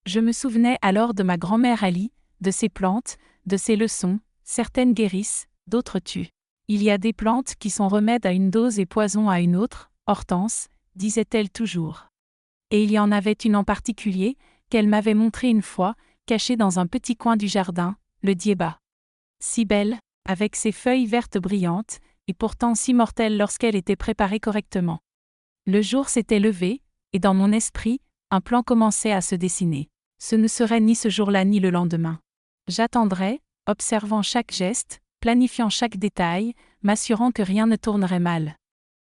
Je me souvenais alors de ma grand-mère Ali, de ses plantes, de ses leçons, certaines guérissent, d'autres tuent. Il y a des plantes qui sont remèdes à une dose et poison à une autre, Hortense, disait-elle toujours. Et il y en avait une en particulier, qu'elle m'avait montrée une fois, cachée dans un petit coin du jardin, le diéba. Si belle, avec ses feuilles vertes brillantes, et pourtant si mortelle lorsqu'elle était préparée correctement. Le jour s'était levé, et dans mon esprit, un plan commençait à se dessiner. Ce ne serait ni ce jour-là ni le lendemain. J'attendrais, observant chaque geste, planifiant chaque détail, m'assurant que rien ne tournerait mal.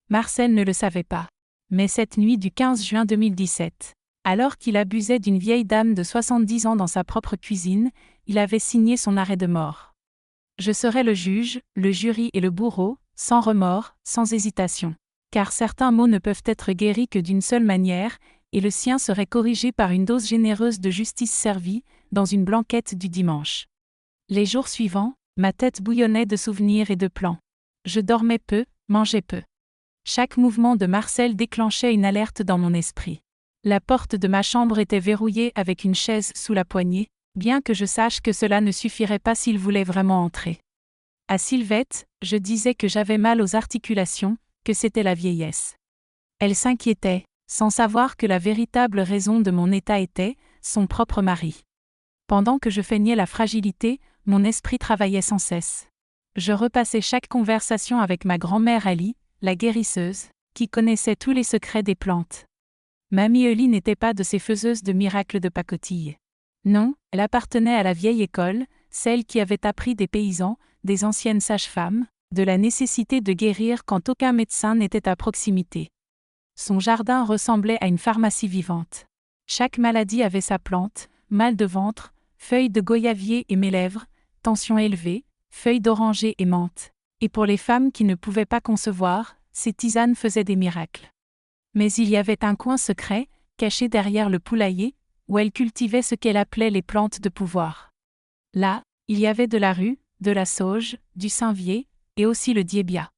Marcel ne le savait pas. Mais cette nuit du 15 juin 2017, alors qu'il abusait d'une vieille dame de 70 ans dans sa propre cuisine, il avait signé son arrêt de mort. Je serais le juge, le jury et le bourreau, sans remords, sans hésitation. Car certains maux ne peuvent être guéris que d'une seule manière, et le sien serait corrigé par une dose généreuse de justice servie, dans une blanquette du dimanche. Les jours suivants, ma tête bouillonnait de souvenirs et de plans. Je dormais peu, mangeais peu. Chaque mouvement de Marcel déclenchait une alerte dans mon esprit. La porte de ma chambre était verrouillée avec une chaise sous la poignée, bien que je sache que cela ne suffirait pas s'il voulait vraiment entrer. À Sylvette, je disais que j'avais mal aux articulations, que c'était la vieillesse. Elle s'inquiétait, sans savoir que la véritable raison de mon état était son propre mari. Pendant que je feignais la fragilité, mon esprit travaillait sans cesse. Je repassais chaque conversation avec ma grand-mère Ali, la guérisseuse, qui connaissait tous les secrets des plantes. Mamie Elie n'était pas de ces faiseuses de miracles de pacotille. Non, elle appartenait à la vieille école, celle qui avait appris des paysans, des anciennes sages-femmes, de la nécessité de guérir quand aucun médecin n'était à proximité. Son jardin ressemblait à une pharmacie vivante. Chaque maladie avait sa plante, mal de ventre, feuilles de goyavier et mélèvre, tension élevée, feuilles d'oranger et menthe. Et pour les femmes qui ne pouvaient pas concevoir, ces tisanes faisaient des miracles. Mais il y avait un coin secret, caché derrière le poulailler, où elle cultivait ce qu'elle appelait les plantes de pouvoir. Là, il y avait de la rue, de la sauge, du sainvier, et aussi le diébia.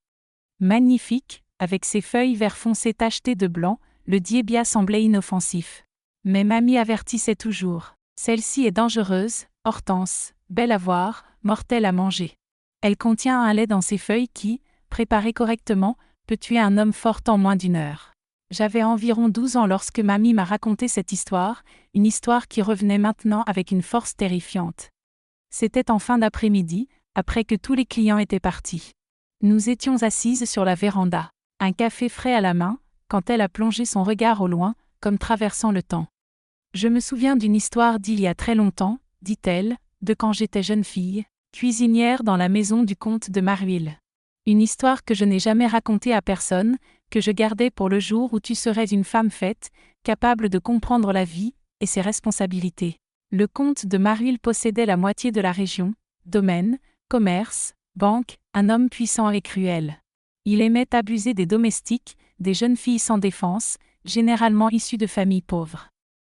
Magnifique, avec ses feuilles vert foncé tachetées de blanc, le diébia semblait inoffensif. Mais mamie avertissait toujours. Celle-ci est dangereuse, Hortense, belle à voir, mortelle à manger. Elle contient un lait dans ses feuilles qui, préparé correctement, peut tuer un homme fort en moins d'1 heure. J'avais environ 12 ans lorsque mamie m'a raconté cette histoire, une histoire qui revenait maintenant avec une force terrifiante. C'était en fin d'après-midi, après que tous les clients étaient partis. Nous étions assises sur la véranda, un café frais à la main, quand elle a plongé son regard au loin, comme traversant le temps. Je me souviens d'une histoire d'il y a très longtemps, dit-elle, de quand j'étais jeune fille, cuisinière dans la maison du comte de Marhuil. Une histoire que je n'ai jamais racontée à personne, que je gardais pour le jour où tu serais une femme faite, capable de comprendre la vie et ses responsabilités. Le comte de Marhuil possédait la moitié de la région, domaines, commerce, banque, un homme puissant et cruel. Il aimait abuser des domestiques, des jeunes filles sans défense, généralement issues de familles pauvres.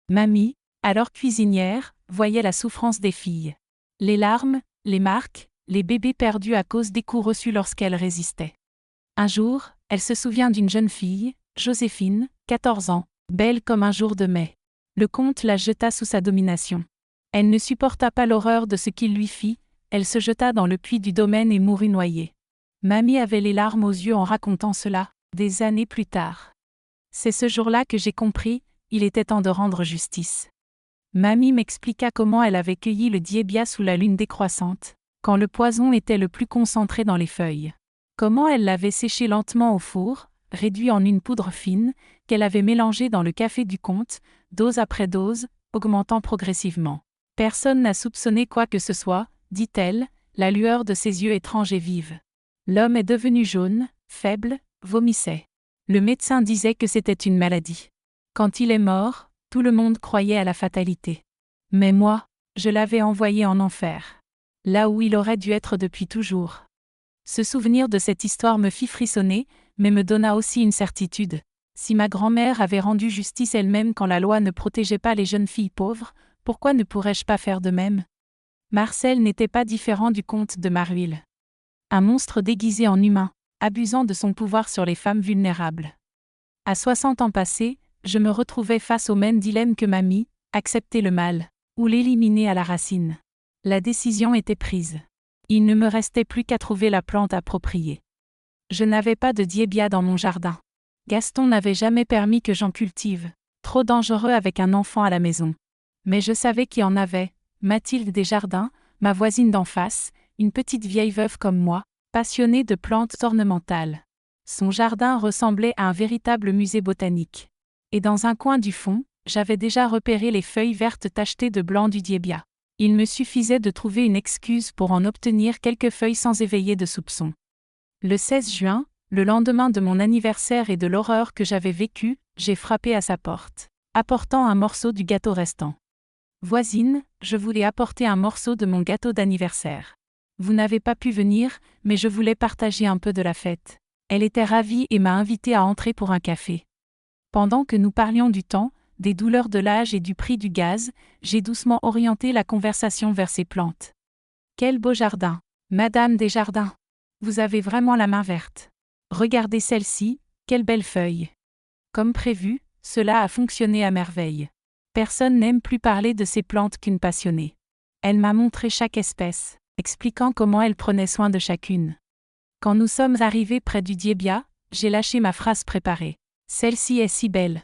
Mamie, alors cuisinière, voyait la souffrance des filles. Les larmes, les marques, les bébés perdus à cause des coups reçus lorsqu'elle résistait. Un jour, elle se souvient d'une jeune fille, Joséphine, 14 ans, belle comme un jour de mai. Le comte la jeta sous sa domination. Elle ne supporta pas l'horreur de ce qu'il lui fit, elle se jeta dans le puits du domaine et mourut noyée. Mamie avait les larmes aux yeux en racontant cela, des années plus tard. C'est ce jour-là que j'ai compris, il était temps de rendre justice. Mamie m'expliqua comment elle avait cueilli le diébia sous la lune décroissante, quand le poison était le plus concentré dans les feuilles. Comment elle l'avait séché lentement au four, réduit en une poudre fine, qu'elle avait mélangée dans le café du comte, dose après dose, augmentant progressivement. Personne n'a soupçonné quoi que ce soit, dit-elle, la lueur de ses yeux étranges et vive. L'homme est devenu jaune, faible, vomissait. Le médecin disait que c'était une maladie. Quand il est mort, tout le monde croyait à la fatalité. Mais moi, je l'avais envoyé en enfer. Là où il aurait dû être depuis toujours. Ce souvenir de cette histoire me fit frissonner, mais me donna aussi une certitude. Si ma grand-mère avait rendu justice elle-même quand la loi ne protégeait pas les jeunes filles pauvres, pourquoi ne pourrais-je pas faire de même? Marcel n'était pas différent du comte de Marhuil. Un monstre déguisé en humain, abusant de son pouvoir sur les femmes vulnérables. À 60 ans passés, je me retrouvais face au même dilemme que mamie, accepter le mal, ou l'éliminer à la racine. La décision était prise. Il ne me restait plus qu'à trouver la plante appropriée. Je n'avais pas de diébia dans mon jardin. Gaston n'avait jamais permis que j'en cultive, trop dangereux avec un enfant à la maison. Mais je savais qui en avait, Mathilde Desjardins, ma voisine d'en face, une petite vieille veuve comme moi, passionnée de plantes ornementales. Son jardin ressemblait à un véritable musée botanique. Et dans un coin du fond, j'avais déjà repéré les feuilles vertes tachetées de blanc du diébia. Il me suffisait de trouver une excuse pour en obtenir quelques feuilles sans éveiller de soupçons. Le 16 juin, le lendemain de mon anniversaire et de l'horreur que j'avais vécue, j'ai frappé à sa porte, apportant un morceau du gâteau restant. Voisine, je voulais apporter un morceau de mon gâteau d'anniversaire. Vous n'avez pas pu venir, mais je voulais partager un peu de la fête. Elle était ravie et m'a invitée à entrer pour un café. Pendant que nous parlions du temps, des douleurs de l'âge et du prix du gaz, j'ai doucement orienté la conversation vers ces plantes. Quel beau jardin, Madame Desjardins. Vous avez vraiment la main verte. Regardez celle-ci, quelle belle feuille. Comme prévu, cela a fonctionné à merveille. Personne n'aime plus parler de ces plantes qu'une passionnée. Elle m'a montré chaque espèce, expliquant comment elle prenait soin de chacune. Quand nous sommes arrivés près du diébia, j'ai lâché ma phrase préparée. Celle-ci est si belle.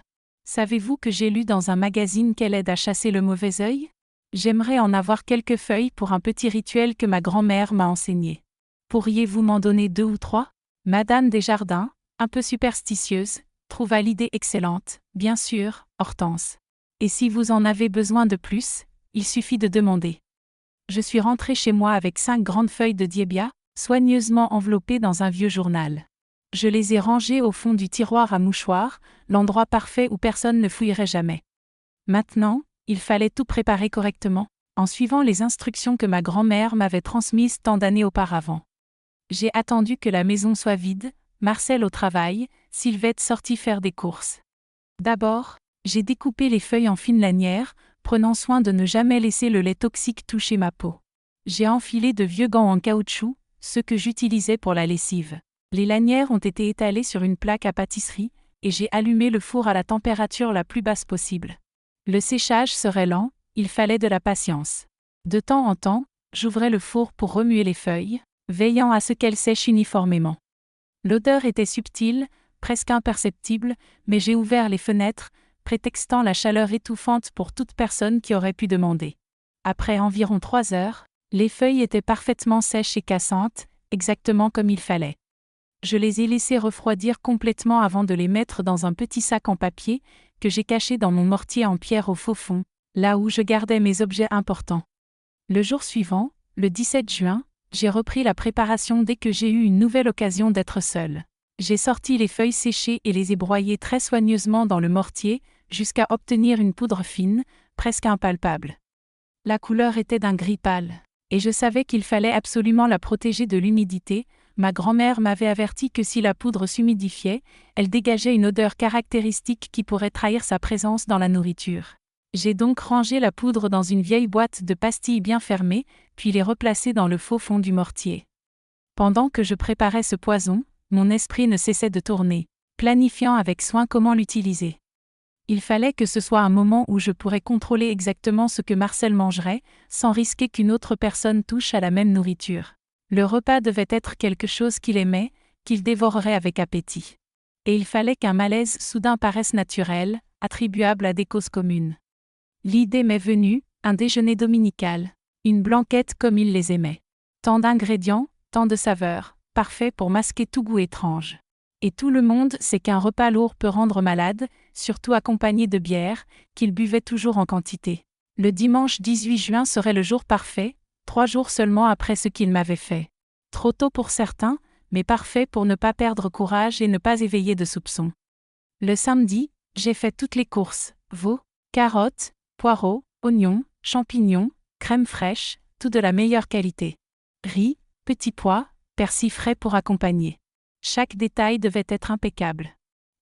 Savez-vous que j'ai lu dans un magazine qu'elle aide à chasser le mauvais œil? J'aimerais en avoir quelques feuilles pour un petit rituel que ma grand-mère m'a enseigné. Pourriez-vous m'en donner 2 ou 3? Madame Desjardins, un peu superstitieuse, trouva l'idée excellente, bien sûr, Hortense. Et si vous en avez besoin de plus, il suffit de demander. Je suis rentrée chez moi avec 5 grandes feuilles de diébia, soigneusement enveloppées dans un vieux journal. Je les ai rangées au fond du tiroir à mouchoirs, l'endroit parfait où personne ne fouillerait jamais. Maintenant, il fallait tout préparer correctement, en suivant les instructions que ma grand-mère m'avait transmises tant d'années auparavant. J'ai attendu que la maison soit vide, Marcel au travail, Sylvette sortie faire des courses. D'abord, j'ai découpé les feuilles en fines lanières, prenant soin de ne jamais laisser le lait toxique toucher ma peau. J'ai enfilé de vieux gants en caoutchouc, ceux que j'utilisais pour la lessive. Les lanières ont été étalées sur une plaque à pâtisserie, et j'ai allumé le four à la température la plus basse possible. Le séchage serait lent, il fallait de la patience. De temps en temps, j'ouvrais le four pour remuer les feuilles, veillant à ce qu'elles sèchent uniformément. L'odeur était subtile, presque imperceptible, mais j'ai ouvert les fenêtres, prétextant la chaleur étouffante pour toute personne qui aurait pu demander. Après environ 3 heures, les feuilles étaient parfaitement sèches et cassantes, exactement comme il fallait. Je les ai laissées refroidir complètement avant de les mettre dans un petit sac en papier que j'ai caché dans mon mortier en pierre au faux fond, là où je gardais mes objets importants. Le jour suivant, le 17 juin, j'ai repris la préparation dès que j'ai eu une nouvelle occasion d'être seule. J'ai sorti les feuilles séchées et les ai broyées très soigneusement dans le mortier, jusqu'à obtenir une poudre fine, presque impalpable. La couleur était d'un gris pâle, et je savais qu'il fallait absolument la protéger de l'humidité. Ma grand-mère m'avait averti que si la poudre s'humidifiait, elle dégageait une odeur caractéristique qui pourrait trahir sa présence dans la nourriture. J'ai donc rangé la poudre dans une vieille boîte de pastilles bien fermée, puis les replacées dans le faux fond du mortier. Pendant que je préparais ce poison, mon esprit ne cessait de tourner, planifiant avec soin comment l'utiliser. Il fallait que ce soit un moment où je pourrais contrôler exactement ce que Marcel mangerait, sans risquer qu'une autre personne touche à la même nourriture. Le repas devait être quelque chose qu'il aimait, qu'il dévorerait avec appétit. Et il fallait qu'un malaise soudain paraisse naturel, attribuable à des causes communes. L'idée m'est venue, un déjeuner dominical, une blanquette comme il les aimait. Tant d'ingrédients, tant de saveurs, parfait pour masquer tout goût étrange. Et tout le monde sait qu'un repas lourd peut rendre malade, surtout accompagné de bière, qu'il buvait toujours en quantité. Le dimanche 18 juin serait le jour parfait, 3 jours seulement après ce qu'il m'avait fait. Trop tôt pour certains, mais parfait pour ne pas perdre courage et ne pas éveiller de soupçons. Le samedi, j'ai fait toutes les courses, veau, carottes, poireaux, oignons, champignons, crème fraîche, tout de la meilleure qualité. Riz, petits pois, persil frais pour accompagner. Chaque détail devait être impeccable.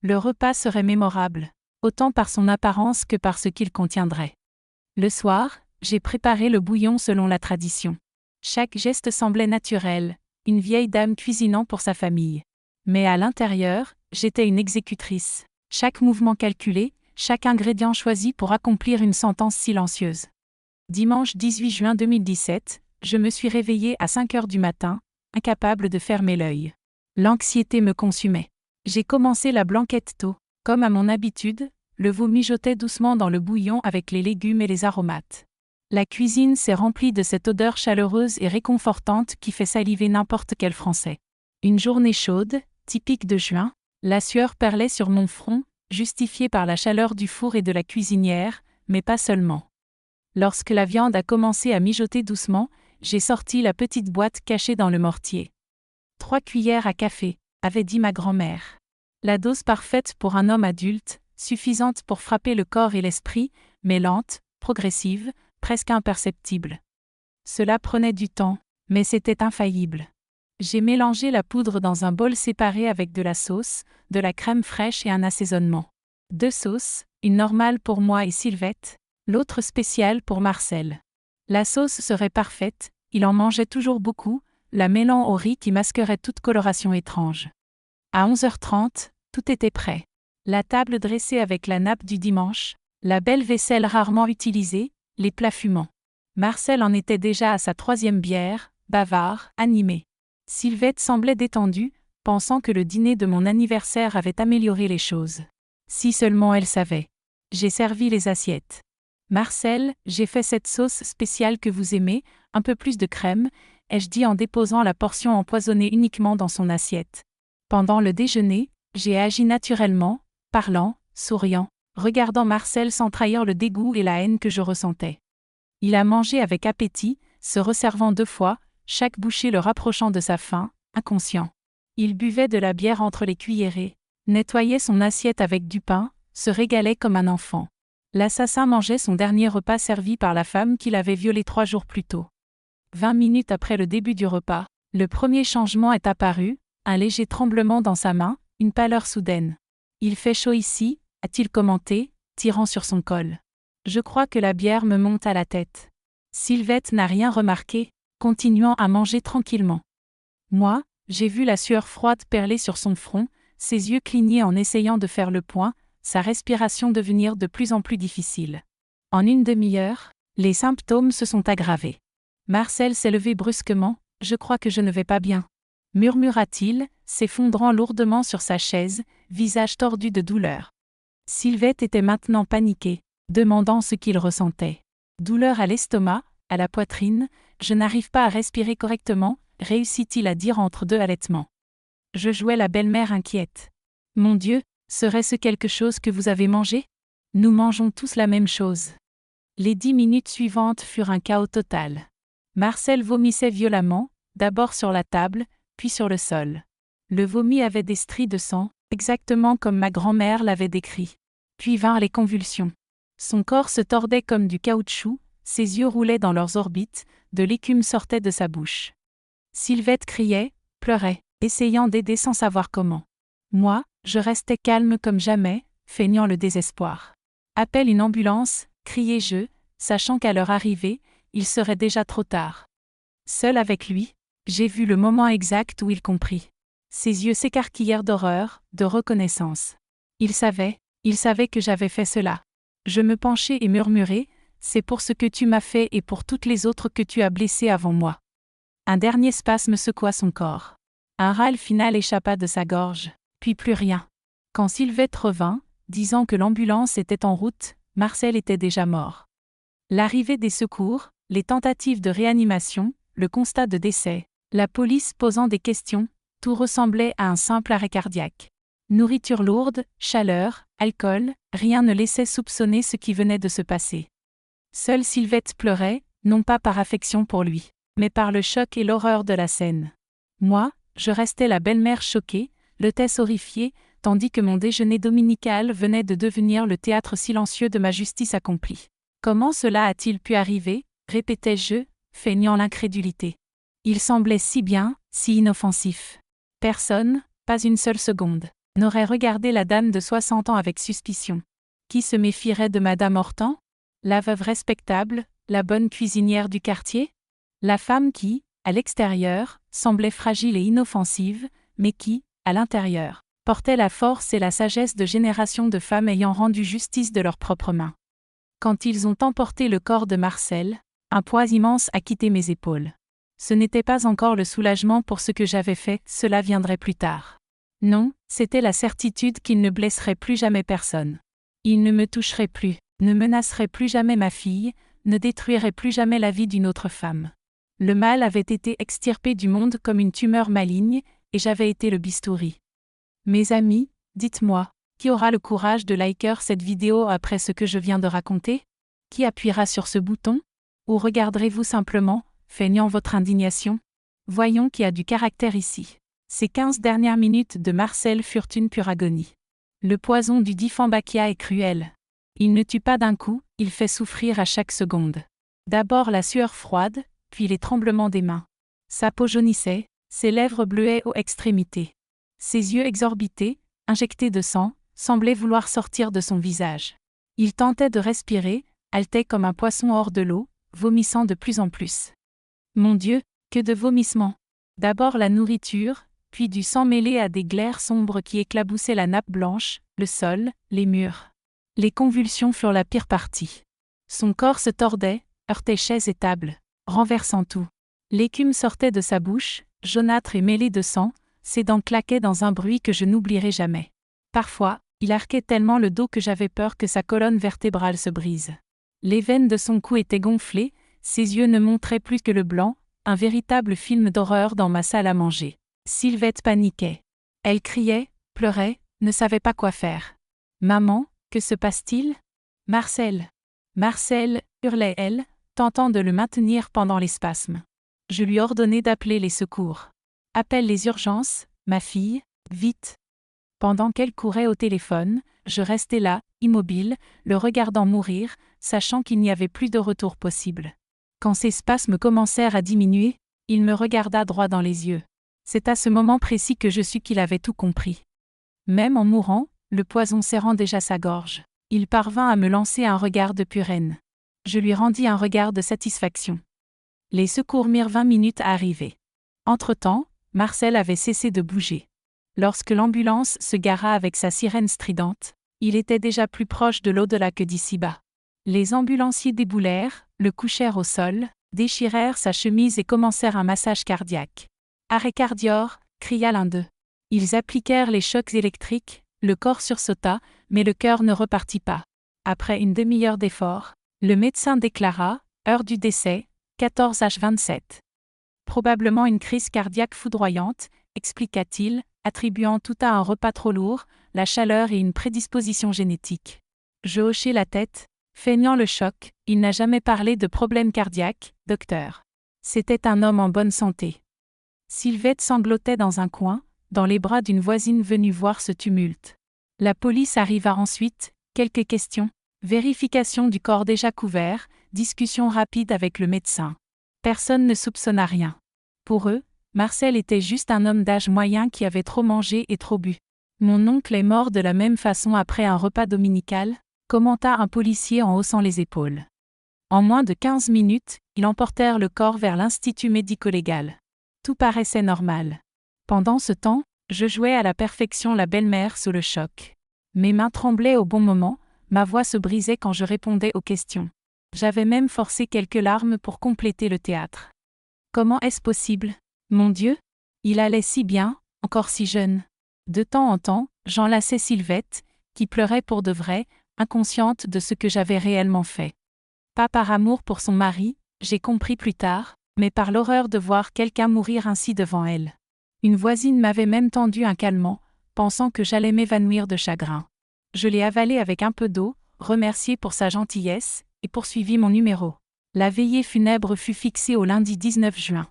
Le repas serait mémorable, autant par son apparence que par ce qu'il contiendrait. Le soir, j'ai préparé le bouillon selon la tradition. Chaque geste semblait naturel, une vieille dame cuisinant pour sa famille. Mais à l'intérieur, j'étais une exécutrice. Chaque mouvement calculé, chaque ingrédient choisi pour accomplir une sentence silencieuse. Dimanche 18 juin 2017, je me suis réveillée à 5 heures du matin, incapable de fermer l'œil. L'anxiété me consumait. J'ai commencé la blanquette tôt. Comme à mon habitude, le veau mijotait doucement dans le bouillon avec les légumes et les aromates. La cuisine s'est remplie de cette odeur chaleureuse et réconfortante qui fait saliver n'importe quel Français. Une journée chaude, typique de juin, la sueur perlait sur mon front, justifiée par la chaleur du four et de la cuisinière, mais pas seulement. Lorsque la viande a commencé à mijoter doucement, j'ai sorti la petite boîte cachée dans le mortier. 3 cuillères à café, avait dit ma grand-mère. La dose parfaite pour un homme adulte, suffisante pour frapper le corps et l'esprit, mais lente, progressive, presque imperceptible. Cela prenait du temps, mais c'était infaillible. J'ai mélangé la poudre dans un bol séparé avec de la sauce, de la crème fraîche et un assaisonnement. 2 sauces, une normale pour moi et Sylvette, l'autre spéciale pour Marcel. La sauce serait parfaite, il en mangeait toujours beaucoup, la mêlant au riz qui masquerait toute coloration étrange. À 11h30, tout était prêt. La table dressée avec la nappe du dimanche, la belle vaisselle rarement utilisée, les plats fumants. Marcel en était déjà à sa 3e bière, bavard, animé. Sylvette semblait détendue, pensant que le dîner de mon anniversaire avait amélioré les choses. Si seulement elle savait. J'ai servi les assiettes. Marcel, j'ai fait cette sauce spéciale que vous aimez, un peu plus de crème, ai-je dit en déposant la portion empoisonnée uniquement dans son assiette. Pendant le déjeuner, j'ai agi naturellement, parlant, souriant, regardant Marcel sans trahir le dégoût et la haine que je ressentais. Il a mangé avec appétit, se resservant 2 fois, chaque bouchée le rapprochant de sa faim, inconscient. Il buvait de la bière entre les cuillerées, nettoyait son assiette avec du pain, se régalait comme un enfant. L'assassin mangeait son dernier repas servi par la femme qu'il avait violée 3 jours plus tôt. 20 minutes après le début du repas, le premier changement est apparu, un léger tremblement dans sa main, une pâleur soudaine. « Il fait chaud ici », a-t-il commenté, tirant sur son col. Je crois que la bière me monte à la tête. Sylvette n'a rien remarqué, continuant à manger tranquillement. Moi, j'ai vu la sueur froide perler sur son front, ses yeux cligner en essayant de faire le point, sa respiration devenir de plus en plus difficile. En une demi-heure, les symptômes se sont aggravés. Marcel s'est levé brusquement, « Je crois que je ne vais pas bien. » murmura-t-il, s'effondrant lourdement sur sa chaise, visage tordu de douleur. Sylvette était maintenant paniquée, demandant ce qu'il ressentait. Douleur à l'estomac, à la poitrine, je n'arrive pas à respirer correctement, réussit-il à dire entre deux halètements. Je jouais la belle-mère inquiète. Mon Dieu, serait-ce quelque chose que vous avez mangé? Nous mangeons tous la même chose. Les 10 minutes suivantes furent un chaos total. Marcel vomissait violemment, d'abord sur la table, puis sur le sol. Le vomi avait des stries de sang, exactement comme ma grand-mère l'avait décrit. Puis vinrent les convulsions. Son corps se tordait comme du caoutchouc, ses yeux roulaient dans leurs orbites, de l'écume sortait de sa bouche. Sylvette criait, pleurait, essayant d'aider sans savoir comment. Moi, je restais calme comme jamais, feignant le désespoir. « Appelle une ambulance », criai-je, sachant qu'à leur arrivée, il serait déjà trop tard. Seul avec lui, j'ai vu le moment exact où il comprit. Ses yeux s'écarquillèrent d'horreur, de reconnaissance. Il savait que j'avais fait cela. Je me penchai et murmurai, « C'est pour ce que tu m'as fait et pour toutes les autres que tu as blessées avant moi. » Un dernier spasme secoua son corps. Un râle final échappa de sa gorge, puis plus rien. Quand Sylvette revint, disant que l'ambulance était en route, Marcel était déjà mort. L'arrivée des secours, les tentatives de réanimation, le constat de décès, la police posant des questions, tout ressemblait à un simple arrêt cardiaque. Nourriture lourde, chaleur, alcool, rien ne laissait soupçonner ce qui venait de se passer. Seule Sylvette pleurait, non pas par affection pour lui, mais par le choc et l'horreur de la scène. Moi, je restais la belle-mère choquée, l'hôtesse horrifiée, tandis que mon déjeuner dominical venait de devenir le théâtre silencieux de ma justice accomplie. Comment cela a-t-il pu arriver? Répétais-je, feignant l'incrédulité. Il semblait si bien, si inoffensif. Personne, pas une seule seconde, n'aurait regardé la dame de 60 ans avec suspicion. Qui se méfierait de Madame Hortan? La veuve respectable, la bonne cuisinière du quartier? La femme qui, à l'extérieur, semblait fragile et inoffensive, mais qui, à l'intérieur, portait la force et la sagesse de générations de femmes ayant rendu justice de leurs propres mains. Quand ils ont emporté le corps de Marcel, un poids immense a quitté mes épaules. Ce n'était pas encore le soulagement pour ce que j'avais fait, cela viendrait plus tard. Non, c'était la certitude qu'il ne blesserait plus jamais personne. Il ne me toucherait plus, ne menacerait plus jamais ma fille, ne détruirait plus jamais la vie d'une autre femme. Le mal avait été extirpé du monde comme une tumeur maligne, et j'avais été le bistouri. Mes amis, dites-moi, qui aura le courage de liker cette vidéo après ce que je viens de raconter? Qui appuiera sur ce bouton? Ou regarderez-vous simplement, feignant votre indignation? Voyons qui a du caractère ici. Ces 15 dernières minutes de Marcel furent une pure agonie. Le poison du Dieffenbachia est cruel. Il ne tue pas d'un coup, il fait souffrir à chaque seconde. D'abord la sueur froide, puis les tremblements des mains. Sa peau jaunissait, ses lèvres bleuaient aux extrémités. Ses yeux exorbités, injectés de sang, semblaient vouloir sortir de son visage. Il tentait de respirer, haletait comme un poisson hors de l'eau, vomissant de plus en plus. Mon Dieu, que de vomissements! D'abord la nourriture, puis du sang mêlé à des glaires sombres qui éclaboussaient la nappe blanche, le sol, les murs. Les convulsions furent la pire partie. Son corps se tordait, heurtait chaises et tables, renversant tout. L'écume sortait de sa bouche, jaunâtre et mêlée de sang, ses dents claquaient dans un bruit que je n'oublierai jamais. Parfois, il arquait tellement le dos que j'avais peur que sa colonne vertébrale se brise. Les veines de son cou étaient gonflées, ses yeux ne montraient plus que le blanc, un véritable film d'horreur dans ma salle à manger. Sylvette paniquait. Elle criait, pleurait, ne savait pas quoi faire. « Maman, que se passe-t-il? Marcel! Marcel !» hurlait-elle, tentant de le maintenir pendant les spasmes. Je lui ordonnai d'appeler les secours. « Appelle les urgences, ma fille, vite !» Pendant qu'elle courait au téléphone, je restais là, immobile, le regardant mourir, sachant qu'il n'y avait plus de retour possible. Quand ses spasmes commencèrent à diminuer, il me regarda droit dans les yeux. C'est à ce moment précis que je sus qu'il avait tout compris. Même en mourant, le poison serrant déjà sa gorge, il parvint à me lancer un regard de pure haine. Je lui rendis un regard de satisfaction. Les secours mirent 20 minutes à arriver. Entre-temps, Marcel avait cessé de bouger. Lorsque l'ambulance se gara avec sa sirène stridente, il était déjà plus proche de l'au-delà que d'ici-bas. Les ambulanciers déboulèrent, le couchèrent au sol, déchirèrent sa chemise et commencèrent un massage cardiaque. Arrêt cardiaque, cria l'un d'eux. Ils appliquèrent les chocs électriques, le corps sursauta, mais le cœur ne repartit pas. Après une demi-heure d'effort, le médecin déclara, heure du décès, 14h27. Probablement une crise cardiaque foudroyante, expliqua-t-il, attribuant tout à un repas trop lourd, la chaleur et une prédisposition génétique. Je hochai la tête, feignant le choc. Il n'a jamais parlé de problème cardiaque, docteur. C'était un homme en bonne santé. Sylvette sanglotait dans un coin, dans les bras d'une voisine venue voir ce tumulte. La police arriva ensuite, quelques questions, vérification du corps déjà couvert, discussion rapide avec le médecin. Personne ne soupçonna rien. Pour eux, Marcel était juste un homme d'âge moyen qui avait trop mangé et trop bu. Mon oncle est mort de la même façon après un repas dominical, commenta un policier en haussant les épaules. En moins de 15 minutes, ils emportèrent le corps vers l'institut médico-légal. Tout paraissait normal. Pendant ce temps, je jouais à la perfection la belle-mère sous le choc. Mes mains tremblaient au bon moment, ma voix se brisait quand je répondais aux questions. J'avais même forcé quelques larmes pour compléter le théâtre. Comment est-ce possible? Mon Dieu! Il allait si bien, encore si jeune. De temps en temps, j'enlaçais Sylvette, qui pleurait pour de vrai, inconsciente de ce que j'avais réellement fait. Pas par amour pour son mari, j'ai compris plus tard, mais par l'horreur de voir quelqu'un mourir ainsi devant elle. Une voisine m'avait même tendu un calmant, pensant que j'allais m'évanouir de chagrin. Je l'ai avalé avec un peu d'eau, remercié pour sa gentillesse, et poursuivi mon numéro. La veillée funèbre fut fixée au lundi 19 juin.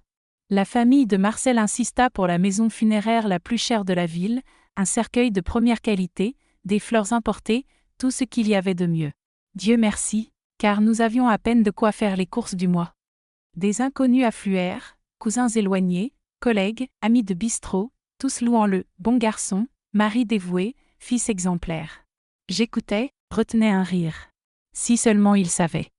La famille de Marcel insista pour la maison funéraire la plus chère de la ville, un cercueil de première qualité, des fleurs importées, tout ce qu'il y avait de mieux. Dieu merci, car nous avions à peine de quoi faire les courses du mois. Des inconnus affluèrent, cousins éloignés, collègues, amis de bistrot, tous louant le « bon garçon », mari dévoué, fils exemplaire. J'écoutais, retenais un rire. Si seulement il savait.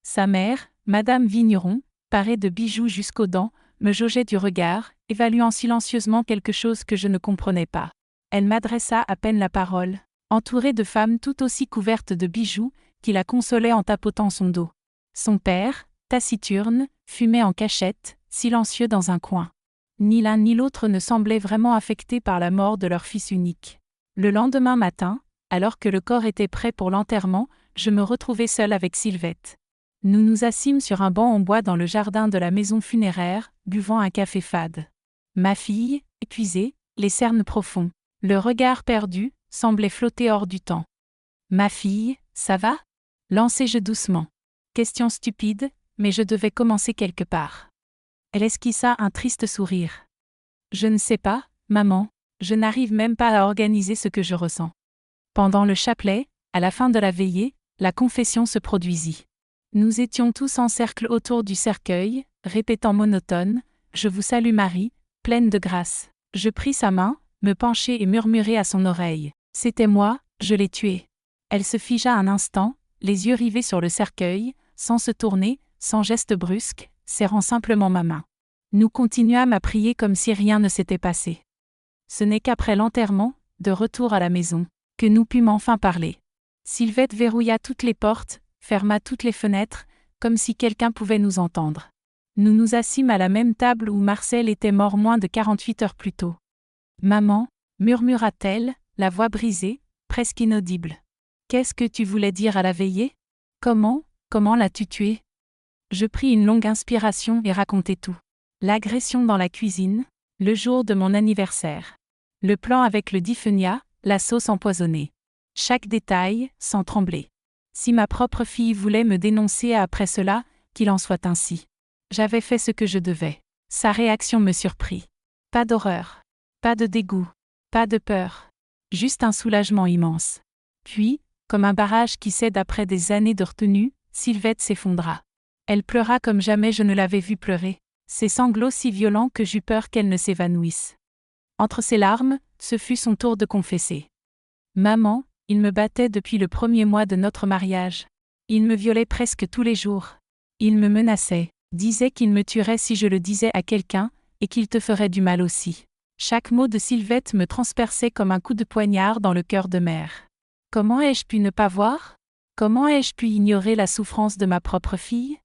Sa mère, Madame Vigneron, parée de bijoux jusqu'aux dents, me jaugeait du regard, évaluant silencieusement quelque chose que je ne comprenais pas. Elle m'adressa à peine la parole, entourée de femmes tout aussi couvertes de bijoux, qui la consolaient en tapotant son dos. Son père, taciturne, fumait en cachette, silencieux dans un coin. Ni l'un ni l'autre ne semblaient vraiment affectés par la mort de leur fils unique. Le lendemain matin, alors que le corps était prêt pour l'enterrement, je me retrouvai seule avec Sylvette. Nous nous assîmes sur un banc en bois dans le jardin de la maison funéraire, buvant un café fade. Ma fille, épuisée, les cernes profonds, le regard perdu, semblait flotter hors du temps. Ma fille, ça va? Lançai-je doucement. Question stupide, mais je devais commencer quelque part. Elle esquissa un triste sourire. Je ne sais pas, maman, je n'arrive même pas à organiser ce que je ressens. Pendant le chapelet, à la fin de la veillée, la confession se produisit. Nous étions tous en cercle autour du cercueil, répétant monotone, « Je vous salue Marie, pleine de grâce ». Je pris sa main, me penchai et murmurai à son oreille, « C'était moi, je l'ai tué ». Elle se figea un instant, les yeux rivés sur le cercueil, sans se tourner, sans geste brusque, serrant simplement ma main. Nous continuâmes à prier comme si rien ne s'était passé. Ce n'est qu'après l'enterrement, de retour à la maison, que nous pûmes enfin parler. Sylvette verrouilla toutes les portes, ferma toutes les fenêtres, comme si quelqu'un pouvait nous entendre. Nous nous assîmes à la même table où Marcel était mort moins de 48 heures plus tôt. « Maman » murmura-t-elle, la voix brisée, presque inaudible. « Qu'est-ce que tu voulais dire à la veillée? Comment l'as-tu tué ?» Je pris une longue inspiration et racontai tout. L'agression dans la cuisine, le jour de mon anniversaire. Le plan avec le Difenia, la sauce empoisonnée. Chaque détail, sans trembler. Si ma propre fille voulait me dénoncer après cela, qu'il en soit ainsi. J'avais fait ce que je devais. Sa réaction me surprit. Pas d'horreur. Pas de dégoût. Pas de peur. Juste un soulagement immense. Puis, comme un barrage qui cède après des années de retenue, Sylvette s'effondra. Elle pleura comme jamais je ne l'avais vue pleurer. Ses sanglots si violents que j'eus peur qu'elle ne s'évanouisse. Entre ses larmes, ce fut son tour de confesser. Maman, il me battait depuis le premier mois de notre mariage. Il me violait presque tous les jours. Il me menaçait, disait qu'il me tuerait si je le disais à quelqu'un, et qu'il te ferait du mal aussi. Chaque mot de Sylvette me transperçait comme un coup de poignard dans le cœur de mère. Comment ai-je pu ne pas voir? Comment ai-je pu ignorer la souffrance de ma propre fille?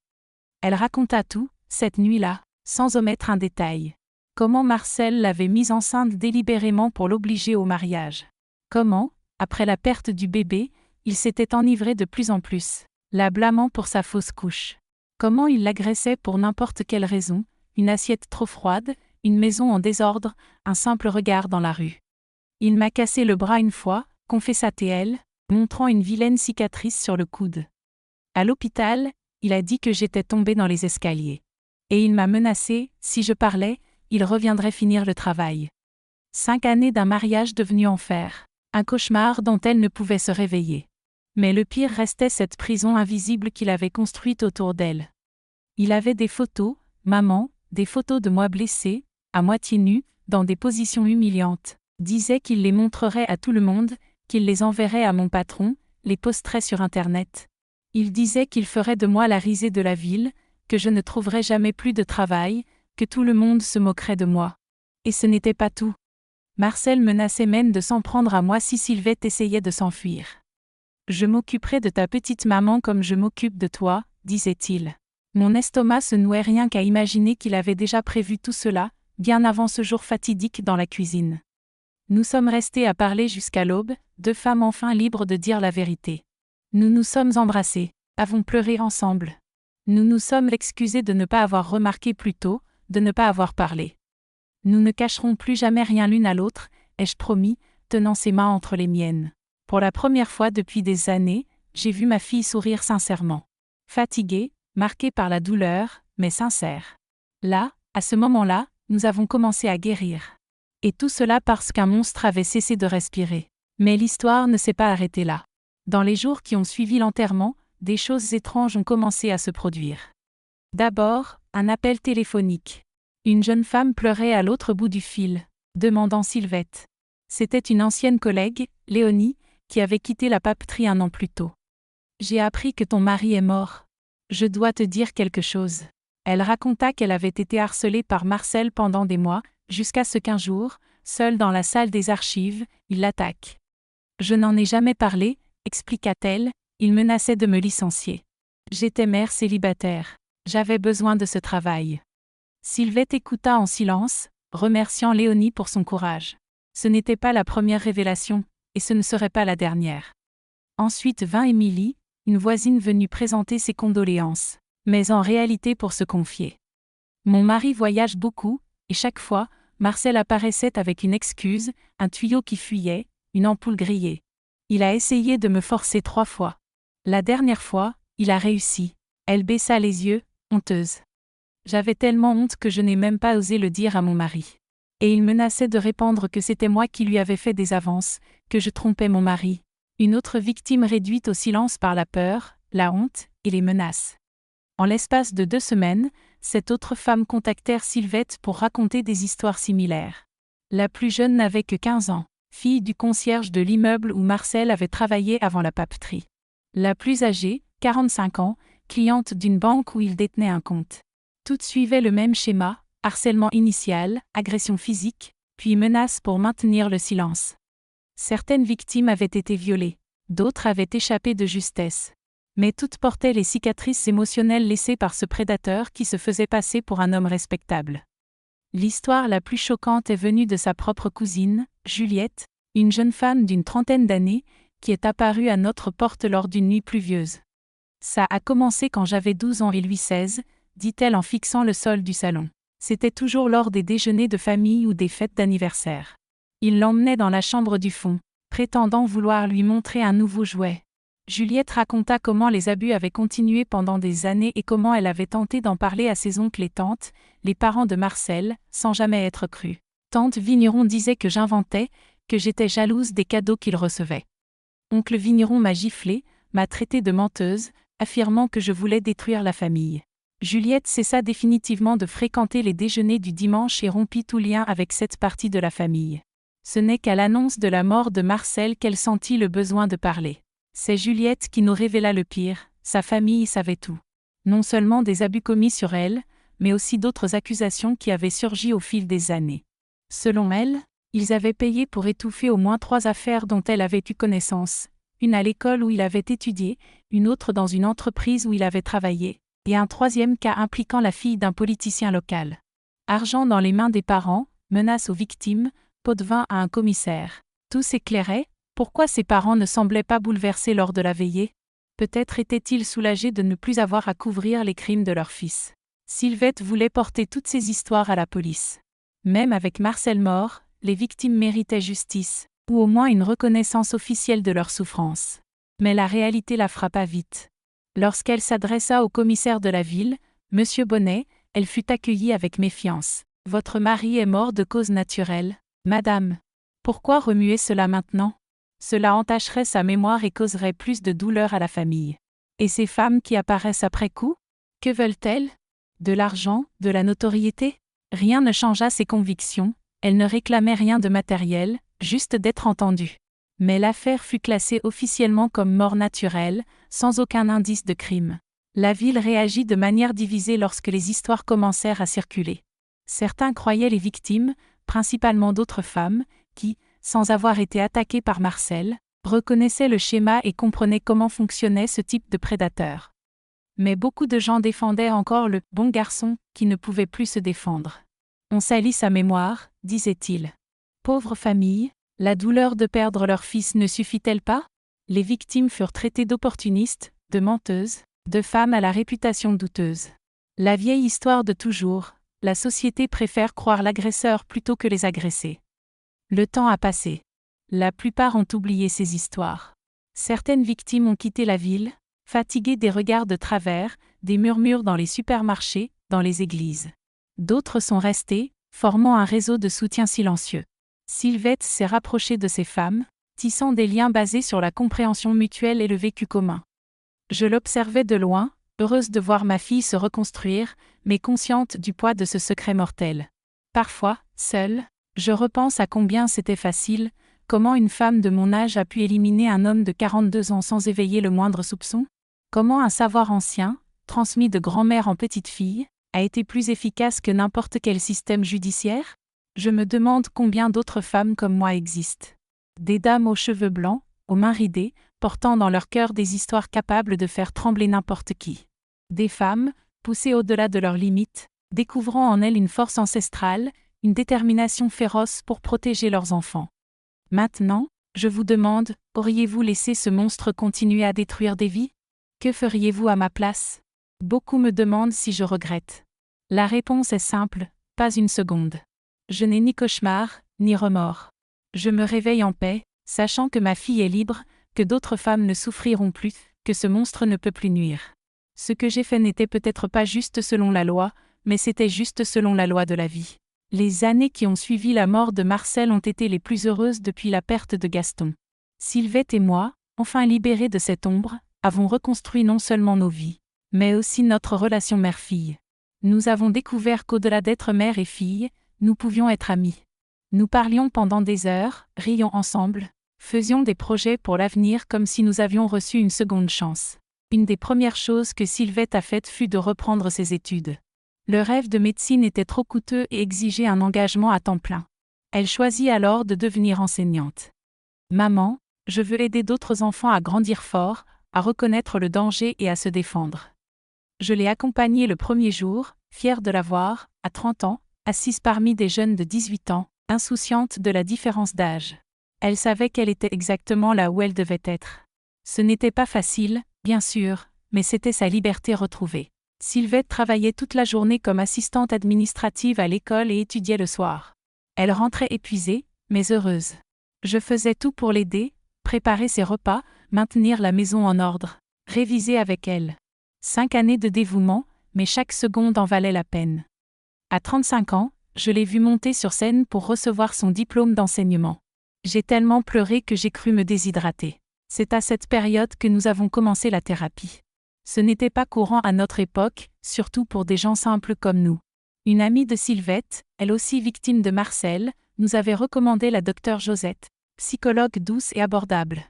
Elle raconta tout, cette nuit-là, sans omettre un détail. Comment Marcel l'avait mise enceinte délibérément pour l'obliger au mariage. Comment, après la perte du bébé, il s'était enivré de plus en plus, la blâmant pour sa fausse couche. Comment il l'agressait pour n'importe quelle raison, une assiette trop froide, une maison en désordre, un simple regard dans la rue. Il m'a cassé le bras une fois, confessa-t-elle, montrant une vilaine cicatrice sur le coude. À l'hôpital, il a dit que j'étais tombée dans les escaliers. Et il m'a menacé, si je parlais, il reviendrait finir le travail. 5 années d'un mariage devenu enfer, un cauchemar dont elle ne pouvait se réveiller. Mais le pire restait cette prison invisible qu'il avait construite autour d'elle. Il avait des photos, maman, des photos de moi blessée, à moitié nue, dans des positions humiliantes. Disait qu'il les montrerait à tout le monde, qu'il les enverrait à mon patron, les posterait sur Internet. Il disait qu'il ferait de moi la risée de la ville, que je ne trouverais jamais plus de travail, que tout le monde se moquerait de moi. Et ce n'était pas tout. Marcel menaçait même de s'en prendre à moi si Sylvette essayait de s'enfuir. « Je m'occuperai de ta petite maman comme je m'occupe de toi », disait-il. Mon estomac se nouait rien qu'à imaginer qu'il avait déjà prévu tout cela, bien avant ce jour fatidique dans la cuisine. Nous sommes restés à parler jusqu'à l'aube, 2 femmes enfin libres de dire la vérité. Nous nous sommes embrassés, avons pleuré ensemble. Nous nous sommes excusés de ne pas avoir remarqué plus tôt, de ne pas avoir parlé. Nous ne cacherons plus jamais rien l'une à l'autre, ai-je promis, tenant ses mains entre les miennes. Pour la première fois depuis des années, j'ai vu ma fille sourire sincèrement. Fatiguée, marquée par la douleur, mais sincère. Là, à ce moment-là, nous avons commencé à guérir. Et tout cela parce qu'un monstre avait cessé de respirer. Mais l'histoire ne s'est pas arrêtée là. Dans les jours qui ont suivi l'enterrement, des choses étranges ont commencé à se produire. D'abord, un appel téléphonique. Une jeune femme pleurait à l'autre bout du fil, demandant Sylvette. C'était une ancienne collègue, Léonie, qui avait quitté la papeterie 1 an plus tôt. « J'ai appris que ton mari est mort. Je dois te dire quelque chose. » Elle raconta qu'elle avait été harcelée par Marcel pendant des mois, jusqu'à ce qu'un jour, seule dans la salle des archives, il l'attaque. « Je n'en ai jamais parlé, » expliqua-t-elle, il menaçait de me licencier. J'étais mère célibataire. J'avais besoin de ce travail. Sylvette écouta en silence, remerciant Léonie pour son courage. Ce n'était pas la première révélation, et ce ne serait pas la dernière. Ensuite vint Émilie, une voisine venue présenter ses condoléances, mais en réalité pour se confier. Mon mari voyage beaucoup, et chaque fois, Marcel apparaissait avec une excuse, un tuyau qui fuyait, une ampoule grillée. Il a essayé de me forcer 3 fois. La dernière fois, il a réussi. Elle baissa les yeux, honteuse. J'avais tellement honte que je n'ai même pas osé le dire à mon mari. Et il menaçait de répandre que c'était moi qui lui avais fait des avances, que je trompais mon mari. Une autre victime réduite au silence par la peur, la honte et les menaces. En l'espace de 2 semaines, cette autre femme contactèrent Sylvette pour raconter des histoires similaires. La plus jeune n'avait que 15 ans, fille du concierge de l'immeuble où Marcel avait travaillé avant la papeterie. La plus âgée, 45 ans, cliente d'une banque où il détenait un compte. Toutes suivaient le même schéma, harcèlement initial, agression physique, puis menace pour maintenir le silence. Certaines victimes avaient été violées, d'autres avaient échappé de justesse. Mais toutes portaient les cicatrices émotionnelles laissées par ce prédateur qui se faisait passer pour un homme respectable. L'histoire la plus choquante est venue de sa propre cousine, Juliette, une jeune femme d'une 30aine d'années, qui est apparue à notre porte lors d'une nuit pluvieuse. Ça a commencé quand j'avais 12 ans et lui 16, dit-elle en fixant le sol du salon. C'était toujours lors des déjeuners de famille ou des fêtes d'anniversaire. Il l'emmenait dans la chambre du fond, prétendant vouloir lui montrer un nouveau jouet. Juliette raconta comment les abus avaient continué pendant des années et comment elle avait tenté d'en parler à ses oncles et tantes, les parents de Marcel, sans jamais être crue. Tante Vigneron disait que j'inventais, que j'étais jalouse des cadeaux qu'il recevait. Oncle Vigneron m'a giflée, m'a traitée de menteuse, affirmant que je voulais détruire la famille. Juliette cessa définitivement de fréquenter les déjeuners du dimanche et rompit tout lien avec cette partie de la famille. Ce n'est qu'à l'annonce de la mort de Marcel qu'elle sentit le besoin de parler. C'est Juliette qui nous révéla le pire, sa famille savait tout. Non seulement des abus commis sur elle, mais aussi d'autres accusations qui avaient surgi au fil des années. Selon elle, ils avaient payé pour étouffer au moins 3 affaires dont elle avait eu connaissance, une à l'école où il avait étudié, une autre dans une entreprise où il avait travaillé, et un 3e cas impliquant la fille d'un politicien local. Argent dans les mains des parents, menace aux victimes, pot de vin à un commissaire. Tout s'éclairait, pourquoi ses parents ne semblaient pas bouleversés lors de la veillée? Peut-être étaient-ils soulagés de ne plus avoir à couvrir les crimes de leur fils. Sylvette voulait porter toutes ces histoires à la police. Même avec Marcel mort, les victimes méritaient justice, ou au moins une reconnaissance officielle de leur souffrance. Mais la réalité la frappa vite. Lorsqu'elle s'adressa au commissaire de la ville, Monsieur Bonnet, elle fut accueillie avec méfiance. « Votre mari est mort de cause naturelle, madame. Pourquoi remuer cela maintenant? Cela entacherait sa mémoire et causerait plus de douleur à la famille. Et ces femmes qui apparaissent après coup? Que veulent-elles? De l'argent, de la notoriété? » Rien ne changea ses convictions, elle ne réclamait rien de matériel, juste d'être entendue. Mais l'affaire fut classée officiellement comme mort naturelle, sans aucun indice de crime. La ville réagit de manière divisée lorsque les histoires commencèrent à circuler. Certains croyaient les victimes, principalement d'autres femmes, qui, sans avoir été attaquées par Marcel, reconnaissaient le schéma et comprenaient comment fonctionnait ce type de prédateur. Mais beaucoup de gens défendaient encore le « bon garçon » qui ne pouvait plus se défendre. On salit sa mémoire, disait-il. Pauvre famille, la douleur de perdre leur fils ne suffit-elle pas? Les victimes furent traitées d'opportunistes, de menteuses, de femmes à la réputation douteuse. La vieille histoire de toujours, la société préfère croire l'agresseur plutôt que les agressés. Le temps a passé. La plupart ont oublié ces histoires. Certaines victimes ont quitté la ville, fatiguées des regards de travers, des murmures dans les supermarchés, dans les églises. D'autres sont restées, formant un réseau de soutien silencieux. Sylvette s'est rapprochée de ces femmes, tissant des liens basés sur la compréhension mutuelle et le vécu commun. Je l'observais de loin, heureuse de voir ma fille se reconstruire, mais consciente du poids de ce secret mortel. Parfois, seule, je repense à combien c'était facile, comment une femme de mon âge a pu éliminer un homme de 42 ans sans éveiller le moindre soupçon? Comment un savoir ancien, transmis de grand-mère en petite-fille, a été plus efficace que n'importe quel système judiciaire? Je me demande combien d'autres femmes comme moi existent. Des dames aux cheveux blancs, aux mains ridées, portant dans leur cœur des histoires capables de faire trembler n'importe qui. Des femmes, poussées au-delà de leurs limites, découvrant en elles une force ancestrale, une détermination féroce pour protéger leurs enfants. Maintenant, je vous demande, auriez-vous laissé ce monstre continuer à détruire des vies? Que feriez-vous à ma place? Beaucoup me demandent si je regrette. La réponse est simple, pas une seconde. Je n'ai ni cauchemar, ni remords. Je me réveille en paix, sachant que ma fille est libre, que d'autres femmes ne souffriront plus, que ce monstre ne peut plus nuire. Ce que j'ai fait n'était peut-être pas juste selon la loi, mais c'était juste selon la loi de la vie. Les années qui ont suivi la mort de Marcel ont été les plus heureuses depuis la perte de Gaston. Sylvette et moi, enfin libérés de cette ombre, avons reconstruit non seulement nos vies, mais aussi notre relation mère-fille. Nous avons découvert qu'au-delà d'être mère et fille, nous pouvions être amis. Nous parlions pendant des heures, rions ensemble, faisions des projets pour l'avenir comme si nous avions reçu une seconde chance. Une des premières choses que Sylvette a faites fut de reprendre ses études. Le rêve de médecine était trop coûteux et exigeait un engagement à temps plein. Elle choisit alors de devenir enseignante. Maman, je veux aider d'autres enfants à grandir fort, à reconnaître le danger et à se défendre. Je l'ai accompagnée le premier jour, fière de la voir, à 30 ans, assise parmi des jeunes de 18 ans, insouciante de la différence d'âge. Elle savait qu'elle était exactement là où elle devait être. Ce n'était pas facile, bien sûr, mais c'était sa liberté retrouvée. Sylvette travaillait toute la journée comme assistante administrative à l'école et étudiait le soir. Elle rentrait épuisée, mais heureuse. Je faisais tout pour l'aider, préparer ses repas, maintenir la maison en ordre, réviser avec elle. 5 années de dévouement, mais chaque seconde en valait la peine. À 35 ans, je l'ai vue monter sur scène pour recevoir son diplôme d'enseignement. J'ai tellement pleuré que j'ai cru me déshydrater. C'est à cette période que nous avons commencé la thérapie. Ce n'était pas courant à notre époque, surtout pour des gens simples comme nous. Une amie de Sylvette, elle aussi victime de Marcel, nous avait recommandé la docteure Josette, psychologue douce et abordable.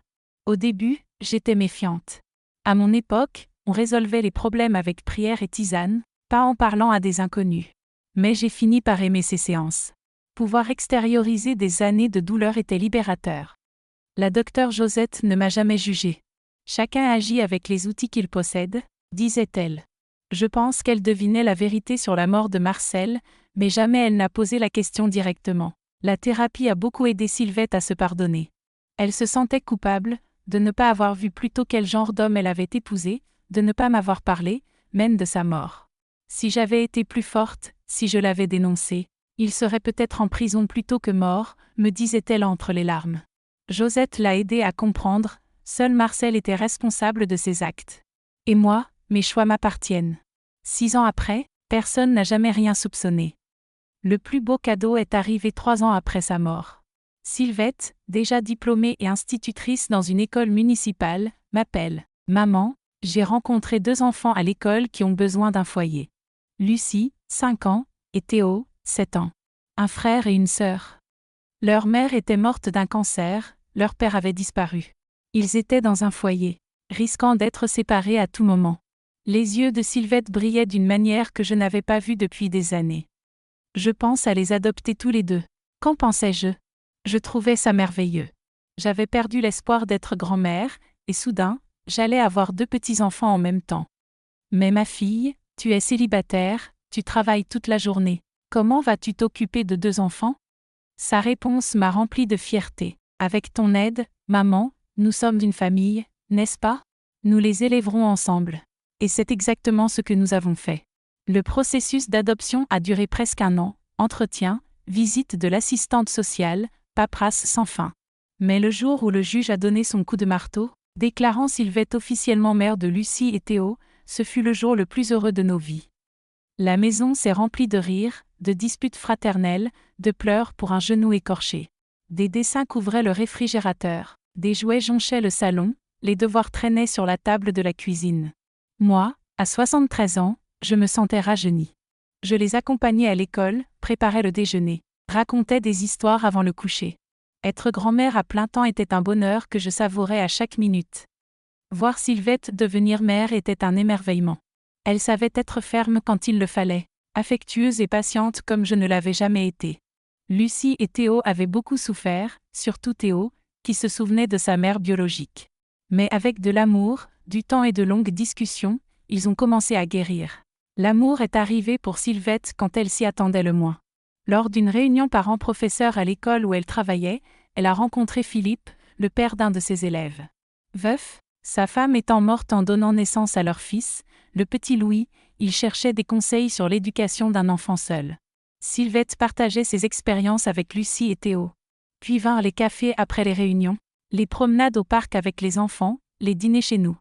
Au début, j'étais méfiante. À mon époque, on résolvait les problèmes avec prière et tisane, pas en parlant à des inconnus. Mais j'ai fini par aimer ces séances. Pouvoir extérioriser des années de douleur était libérateur. La docteure Josette ne m'a jamais jugée. Chacun agit avec les outils qu'il possède, disait-elle. Je pense qu'elle devinait la vérité sur la mort de Marcel, Mais jamais elle n'a posé la question directement. La thérapie a beaucoup aidé Sylvette à se pardonner. Elle se sentait coupable de ne pas avoir vu plus tôt quel genre d'homme elle avait épousé, de ne pas m'avoir parlé, même de sa mort. Si j'avais été plus forte, si je l'avais dénoncé, il serait peut-être en prison plutôt que mort, me disait-elle entre les larmes. Josette l'a aidée à comprendre, seul Marcel était responsable de ses actes. Et moi, mes choix m'appartiennent. 6 ans après, personne n'a jamais rien soupçonné. Le plus beau cadeau est arrivé 3 ans après sa mort. Sylvette, déjà diplômée et institutrice dans une école municipale, m'appelle. « Maman, j'ai rencontré 2 enfants à l'école qui ont besoin d'un foyer. Lucie, 5 ans, et Théo, 7 ans. Un frère et une sœur. Leur mère était morte d'un cancer, leur père avait disparu. Ils étaient dans un foyer, risquant d'être séparés à tout moment. » Les yeux de Sylvette brillaient d'une manière que je n'avais pas vue depuis des années. Je pense à les adopter tous les 2. Qu'en pensais-je ? Je trouvais ça merveilleux. J'avais perdu l'espoir d'être grand-mère, et soudain, j'allais avoir 2 petits-enfants en même temps. Mais ma fille, tu es célibataire, tu travailles toute la journée. Comment vas-tu t'occuper de 2 enfants ? Sa réponse m'a rempli de fierté. Avec ton aide, maman, nous sommes une famille, n'est-ce pas ? Nous les élèverons ensemble. Et c'est exactement ce que nous avons fait. Le processus d'adoption a duré presque 1 an, entretien, visite de l'assistante sociale, paperasse sans fin. Mais le jour où le juge a donné son coup de marteau, déclarant Sylvette officiellement mère de Lucie et Théo, ce fut le jour le plus heureux de nos vies. La maison s'est remplie de rires, de disputes fraternelles, de pleurs pour un genou écorché. Des dessins couvraient le réfrigérateur, des jouets jonchaient le salon, les devoirs traînaient sur la table de la cuisine. Moi, à 73 ans, je me sentais rajeunie. Je les accompagnais à l'école, préparais le déjeuner, racontais des histoires avant le coucher. Être grand-mère à plein temps était un bonheur que je savourais à chaque minute. Voir Sylvette devenir mère était un émerveillement. Elle savait être ferme quand il le fallait, affectueuse et patiente comme je ne l'avais jamais été. Lucie et Théo avaient beaucoup souffert, surtout Théo, qui se souvenait de sa mère biologique. Mais avec de l'amour, du temps et de longues discussions, ils ont commencé à guérir. L'amour est arrivé pour Sylvette quand elle s'y attendait le moins. Lors d'une réunion parents-professeurs à l'école où elle travaillait, elle a rencontré Philippe, le père d'un de ses élèves. Veuf, sa femme étant morte en donnant naissance à leur fils, le petit Louis, il cherchait des conseils sur l'éducation d'un enfant seul. Sylvette partageait ses expériences avec Lucie et Théo. Puis vinrent les cafés après les réunions, les promenades au parc avec les enfants, les dîners chez nous.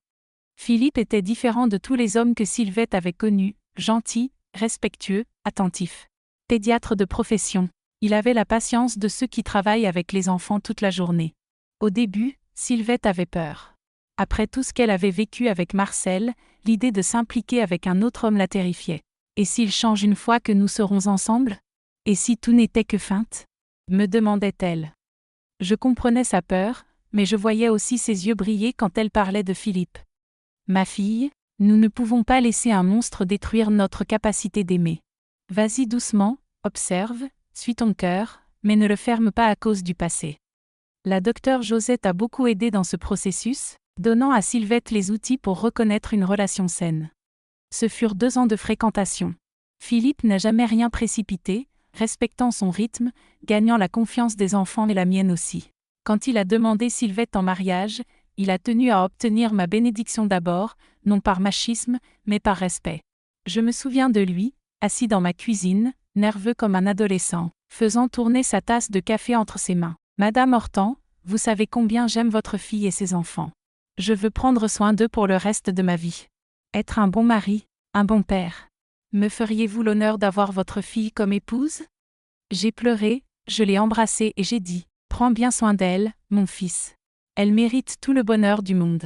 Philippe était différent de tous les hommes que Sylvette avait connus, gentil, respectueux, attentif. Pédiatre de profession, il avait la patience de ceux qui travaillent avec les enfants toute la journée. Au début, Sylvette avait peur. Après tout ce qu'elle avait vécu avec Marcel, l'idée de s'impliquer avec un autre homme la terrifiait. Et s'il change une fois que nous serons ensemble ? Et si tout n'était que feinte ? Me demandait-elle. Je comprenais sa peur, mais je voyais aussi ses yeux briller quand elle parlait de Philippe. Ma fille, nous ne pouvons pas laisser un monstre détruire notre capacité d'aimer. Vas-y doucement, observe, suis ton cœur, mais ne le ferme pas à cause du passé. La docteure Josette a beaucoup aidé dans ce processus, donnant à Sylvette les outils pour reconnaître une relation saine. Ce furent 2 ans de fréquentation. Philippe n'a jamais rien précipité, respectant son rythme, gagnant la confiance des enfants et la mienne aussi. Quand il a demandé Sylvette en mariage, il a tenu à obtenir ma bénédiction d'abord, non par machisme, mais par respect. Je me souviens de lui, assis dans ma cuisine, nerveux comme un adolescent, faisant tourner sa tasse de café entre ses mains. « Madame Hortan, vous savez combien j'aime votre fille et ses enfants. Je veux prendre soin d'eux pour le reste de ma vie. Être un bon mari, un bon père. Me feriez-vous l'honneur d'avoir votre fille comme épouse ?» J'ai pleuré, je l'ai embrassée et j'ai dit « Prends bien soin d'elle, mon fils. Elle mérite tout le bonheur du monde. »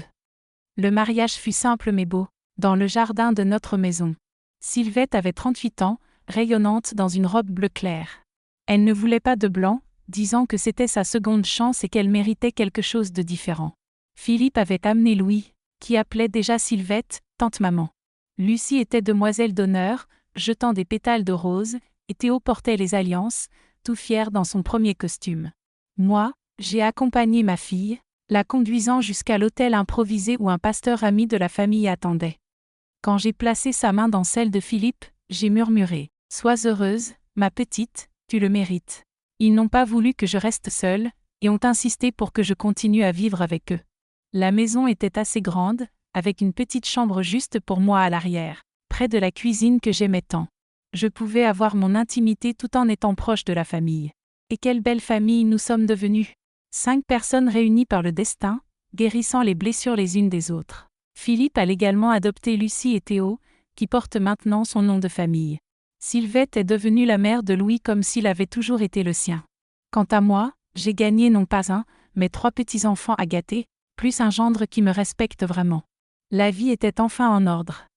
Le mariage fut simple mais beau, dans le jardin de notre maison. Sylvette avait 38 ans, rayonnante dans une robe bleu clair. Elle ne voulait pas de blanc, disant que c'était sa seconde chance et qu'elle méritait quelque chose de différent. Philippe avait amené Louis, qui appelait déjà Sylvette « tante-maman ». Lucie était demoiselle d'honneur, jetant des pétales de rose, et Théo portait les alliances, tout fier dans son premier costume. Moi, j'ai accompagné ma fille, la conduisant jusqu'à l'hôtel improvisé où un pasteur ami de la famille attendait. Quand j'ai placé sa main dans celle de Philippe, j'ai murmuré « Sois heureuse, Ma petite, tu le mérites. Ils n'ont pas voulu que je reste seule, et ont insisté pour que je continue à vivre avec eux. La maison était assez grande, avec une petite chambre juste pour moi à l'arrière, près de la cuisine que j'aimais tant. Je pouvais avoir mon intimité tout en étant proche de la famille. Et quelle belle famille nous sommes devenus! 5 personnes réunies par le destin, guérissant les blessures les unes des autres. Philippe a légalement adopté Lucie et Théo, qui portent maintenant son nom de famille. Sylvette est devenue la mère de Louis comme s'il avait toujours été le sien. Quant à moi, j'ai gagné non pas un, mais 3 petits-enfants à gâter, plus un gendre qui me respecte vraiment. La vie était enfin en ordre.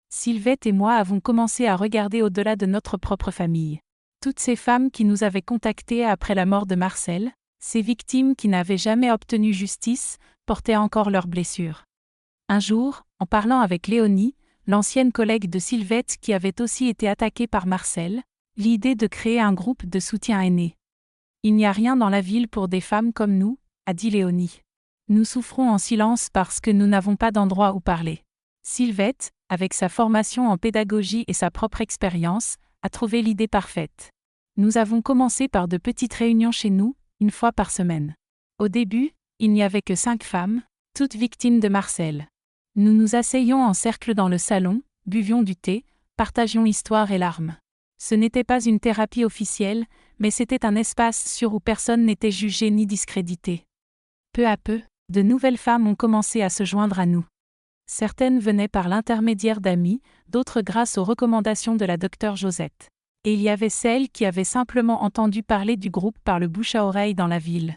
Sylvette et moi avons commencé à regarder au-delà de notre propre famille. Toutes ces femmes qui nous avaient contactées après la mort de Marcel, ces victimes qui n'avaient jamais obtenu justice, portaient encore leurs blessures. Un jour, en parlant avec Léonie, l'ancienne collègue de Sylvette qui avait aussi été attaquée par Marcel, l'idée de créer un groupe de soutien est née. Il n'y a rien dans la ville pour des femmes comme nous, a dit Léonie. Nous souffrons en silence parce que nous n'avons pas d'endroit où parler. Sylvette, avec sa formation en pédagogie et sa propre expérience, a trouvé l'idée parfaite. Nous avons commencé par de petites réunions chez nous, une fois par semaine. Au début, il n'y avait que 5 femmes, toutes victimes de Marcel. Nous nous asseyions en cercle dans le salon, buvions du thé, partagions histoire et larmes. Ce n'était pas une thérapie officielle, mais c'était un espace sûr où personne n'était jugé ni discrédité. Peu à peu, de nouvelles femmes ont commencé à se joindre à nous. Certaines venaient par l'intermédiaire d'amis, d'autres grâce aux recommandations de la docteure Josette. Et il y avait celles qui avaient simplement entendu parler du groupe par le bouche à oreille dans la ville.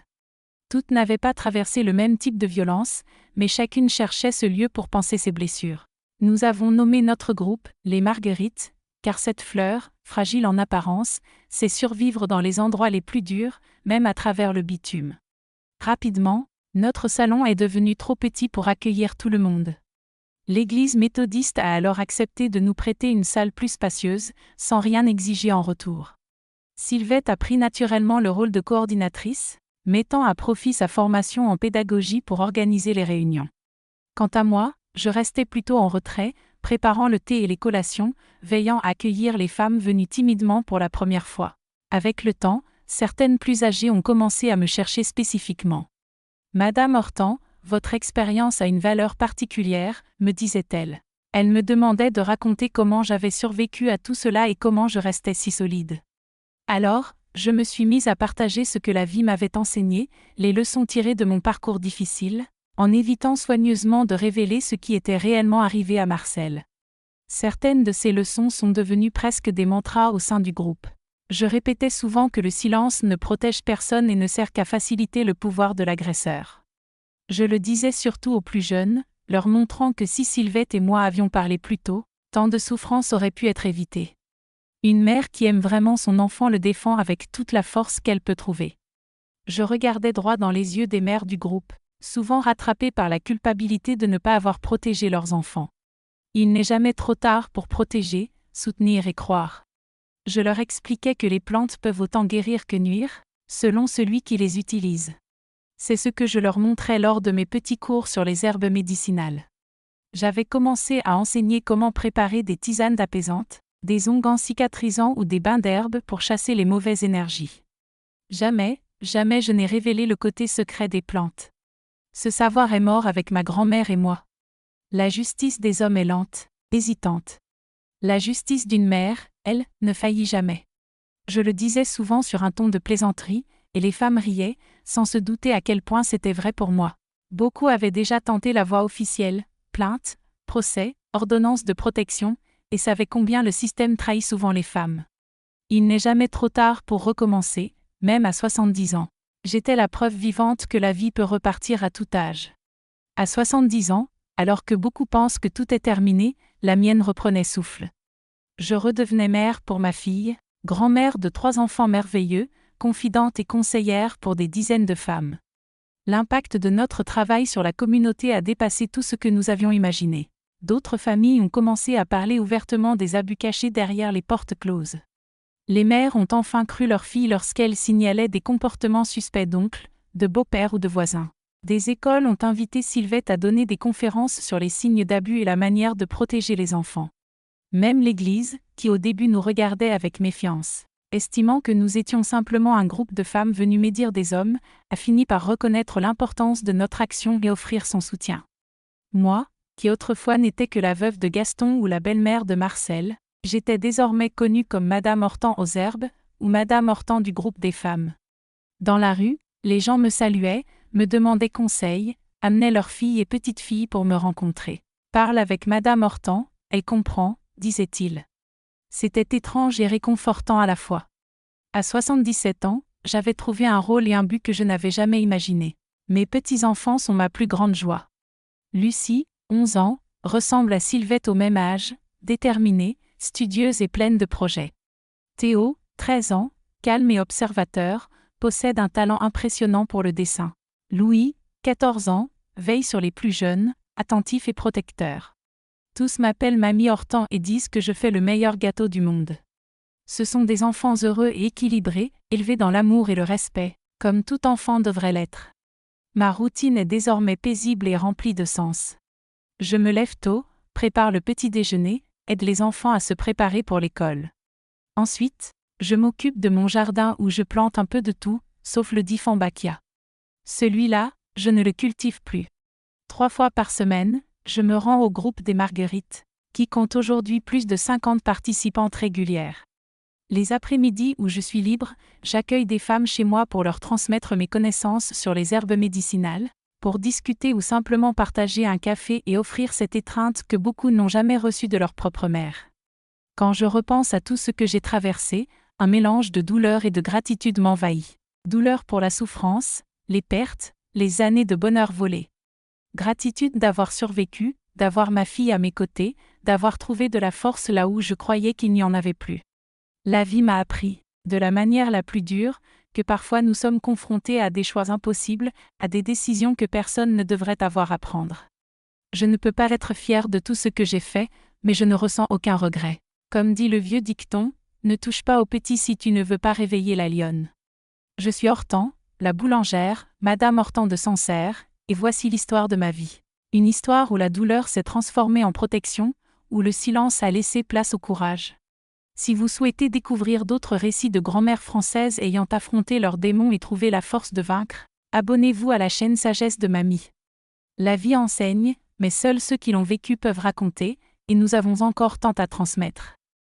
Toutes n'avaient pas traversé le même type de violence, mais chacune cherchait ce lieu pour panser ses blessures. Nous avons nommé notre groupe les Marguerites, car cette fleur, fragile en apparence, sait survivre dans les endroits les plus durs, même à travers le bitume. Rapidement, notre salon est devenu trop petit pour accueillir tout le monde. L'Église méthodiste a alors accepté de nous prêter une salle plus spacieuse, sans rien exiger en retour. Sylvette a pris naturellement le rôle de coordinatrice, mettant à profit sa formation en pédagogie pour organiser les réunions. Quant à moi, je restais plutôt en retrait, préparant le thé et les collations, veillant à accueillir les femmes venues timidement pour la première fois. Avec le temps, certaines plus âgées ont commencé à me chercher spécifiquement. « Madame Hortan, votre expérience a une valeur particulière, me disait-elle. Elle me demandait de raconter comment j'avais survécu à tout cela et comment je restais si solide. Alors, je me suis mise à partager ce que la vie m'avait enseigné, les leçons tirées de mon parcours difficile, en évitant soigneusement de révéler ce qui était réellement arrivé à Marcel. Certaines de ces leçons sont devenues presque des mantras au sein du groupe. Je répétais souvent que le silence ne protège personne et ne sert qu'à faciliter le pouvoir de l'agresseur. Je le disais surtout aux plus jeunes, leur montrant que si Sylvette et moi avions parlé plus tôt, tant de souffrances auraient pu être évitées. Une mère qui aime vraiment son enfant le défend avec toute la force qu'elle peut trouver. Je regardais droit dans les yeux des mères du groupe, souvent rattrapées par la culpabilité de ne pas avoir protégé leurs enfants. Il n'est jamais trop tard pour protéger, soutenir et croire. Je leur expliquais que les plantes peuvent autant guérir que nuire, selon celui qui les utilise. C'est ce que je leur montrais lors de mes petits cours sur les herbes médicinales. J'avais commencé à enseigner comment préparer des tisanes apaisantes, des onguents cicatrisants ou des bains d'herbes pour chasser les mauvaises énergies. Jamais je n'ai révélé le côté secret des plantes. Ce savoir est mort avec ma grand-mère et moi. La justice des hommes est lente, hésitante. La justice d'une mère, elle, ne faillit jamais. Je le disais souvent sur un ton de plaisanterie, et les femmes riaient, sans se douter à quel point c'était vrai pour moi. Beaucoup avaient déjà tenté la voie officielle, plainte, procès, ordonnance de protection, et savaient combien le système trahit souvent les femmes. Il n'est jamais trop tard pour recommencer, même à 70 ans. J'étais la preuve vivante que la vie peut repartir à tout âge. À 70 ans, alors que beaucoup pensent que tout est terminé, la mienne reprenait souffle. Je redevenais mère pour ma fille, grand-mère de 3 enfants merveilleux, confidente et conseillère pour des dizaines de femmes. L'impact de notre travail sur la communauté a dépassé tout ce que nous avions imaginé. D'autres familles ont commencé à parler ouvertement des abus cachés derrière les portes closes. Les mères ont enfin cru leurs filles lorsqu'elles signalaient des comportements suspects d'oncles, de beaux-pères ou de voisins. Des écoles ont invité Sylvette à donner des conférences sur les signes d'abus et la manière de protéger les enfants. Même l'Église, qui au début nous regardait avec méfiance, estimant que nous étions simplement un groupe de femmes venues médire des hommes, a fini par reconnaître l'importance de notre action et offrir son soutien. Moi, qui autrefois n'étais que la veuve de Gaston ou la belle-mère de Marcel, j'étais désormais connue comme Madame Hortan aux herbes, ou Madame Hortan du groupe des femmes. Dans la rue, les gens me saluaient, me demandaient conseil, amenaient leurs filles et petites-filles pour me rencontrer. « Parle avec Madame Hortan, elle comprend », disait-il. C'était étrange et réconfortant à la fois. À 77 ans, j'avais trouvé un rôle et un but que je n'avais jamais imaginé. Mes petits-enfants sont ma plus grande joie. Lucie, 11 ans, ressemble à Sylvette au même âge, déterminée, studieuse et pleine de projets. Théo, 13 ans, calme et observateur, possède un talent impressionnant pour le dessin. Louis, 14 ans, veille sur les plus jeunes, attentif et protecteur. Tous m'appellent Mamie Hortan et disent que je fais le meilleur gâteau du monde. Ce sont des enfants heureux et équilibrés, élevés dans l'amour et le respect, comme tout enfant devrait l'être. Ma routine est désormais paisible et remplie de sens. Je me lève tôt, prépare le petit déjeuner, aide les enfants à se préparer pour l'école. Ensuite, je m'occupe de mon jardin où je plante un peu de tout, sauf le Dieffenbachia. Celui-là, je ne le cultive plus. 3 fois par semaine, je me rends au groupe des Marguerites, qui compte aujourd'hui plus de 50 participantes régulières. Les après-midi où je suis libre, j'accueille des femmes chez moi pour leur transmettre mes connaissances sur les herbes médicinales, pour discuter ou simplement partager un café et offrir cette étreinte que beaucoup n'ont jamais reçue de leur propre mère. Quand je repense à tout ce que j'ai traversé, un mélange de douleur et de gratitude m'envahit. Douleur pour la souffrance, les pertes, les années de bonheur volées. Gratitude d'avoir survécu, d'avoir ma fille à mes côtés, d'avoir trouvé de la force là où je croyais qu'il n'y en avait plus. La vie m'a appris, de la manière la plus dure, que parfois nous sommes confrontés à des choix impossibles, à des décisions que personne ne devrait avoir à prendre. Je ne peux pas être fière de tout ce que j'ai fait, mais je ne ressens aucun regret. Comme dit le vieux dicton, ne touche pas au petit si tu ne veux pas réveiller la lionne. Je suis Hortan, la boulangère, Madame Hortan de Sancerre, et voici l'histoire de ma vie. Une histoire où la douleur s'est transformée en protection, où le silence a laissé place au courage. Si vous souhaitez découvrir d'autres récits de grand-mères françaises ayant affronté leurs démons et trouvé la force de vaincre, abonnez-vous à la chaîne Sagesse de Mamie. La vie enseigne, mais seuls ceux qui l'ont vécu peuvent raconter, et nous avons encore tant à transmettre.